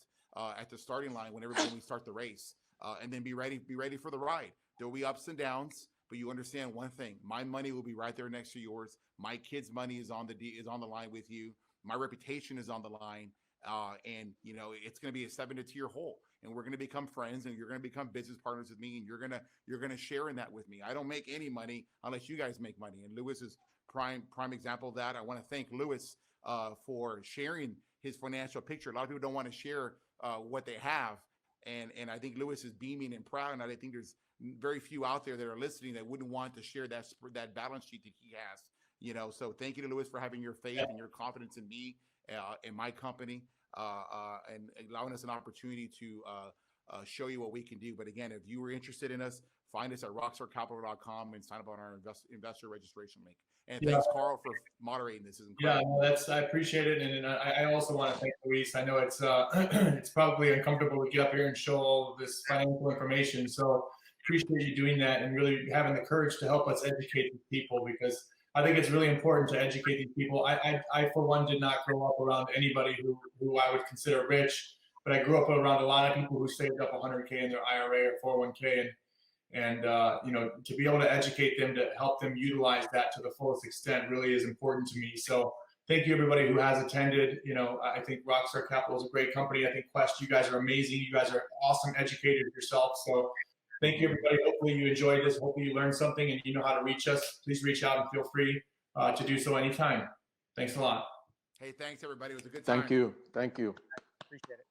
S3: at the starting line when we start the race. And then be ready for the ride. There will be ups and downs, but you understand one thing: my money will be right there next to yours. My kids' money is on the line with you. My reputation is on the line, and it's going to be a 7-tier hole. And we're going to become friends, and you're going to become business partners with me, and you're going to share in that with me. I don't make any money unless you guys make money. And Luis is prime example of that. I want to thank Luis for sharing his financial picture. A lot of people don't want to share what they have. And I think Luis is beaming and proud, and I think there's very few out there that are listening that wouldn't want to share that balance sheet that he has. So thank you to Luis for having your faith and your confidence in me, in my company, and allowing us an opportunity to show you what we can do. But again, if you were interested in us, find us at rockstarcapital.com and sign up on our investor registration link. And thanks, Carl, for moderating this. Is incredible.
S1: Yeah, no, I appreciate it, and I also want to thank Luis. I know it's it's probably uncomfortable to get up here and show all of this financial information, so appreciate you doing that and really having the courage to help us educate these people, because I think it's really important to educate these people. I for one did not grow up around anybody who I would consider rich, but I grew up around a lot of people who saved up 100K in their IRA or 401K, and you know, to be able to educate them, to help them utilize that to the fullest extent really is important to me. So thank you everybody who has attended. You know, I think Rockstar Capital is a great company. I think Quest, you guys are amazing. You guys are awesome educators yourself. So thank you everybody. Hopefully you enjoyed this. Hopefully you learned something and you know how to reach us. Please reach out and feel free to do so anytime. Thanks a lot.
S3: Hey, thanks everybody. It was a good time.
S2: Thank you. Thank you.
S4: Appreciate it.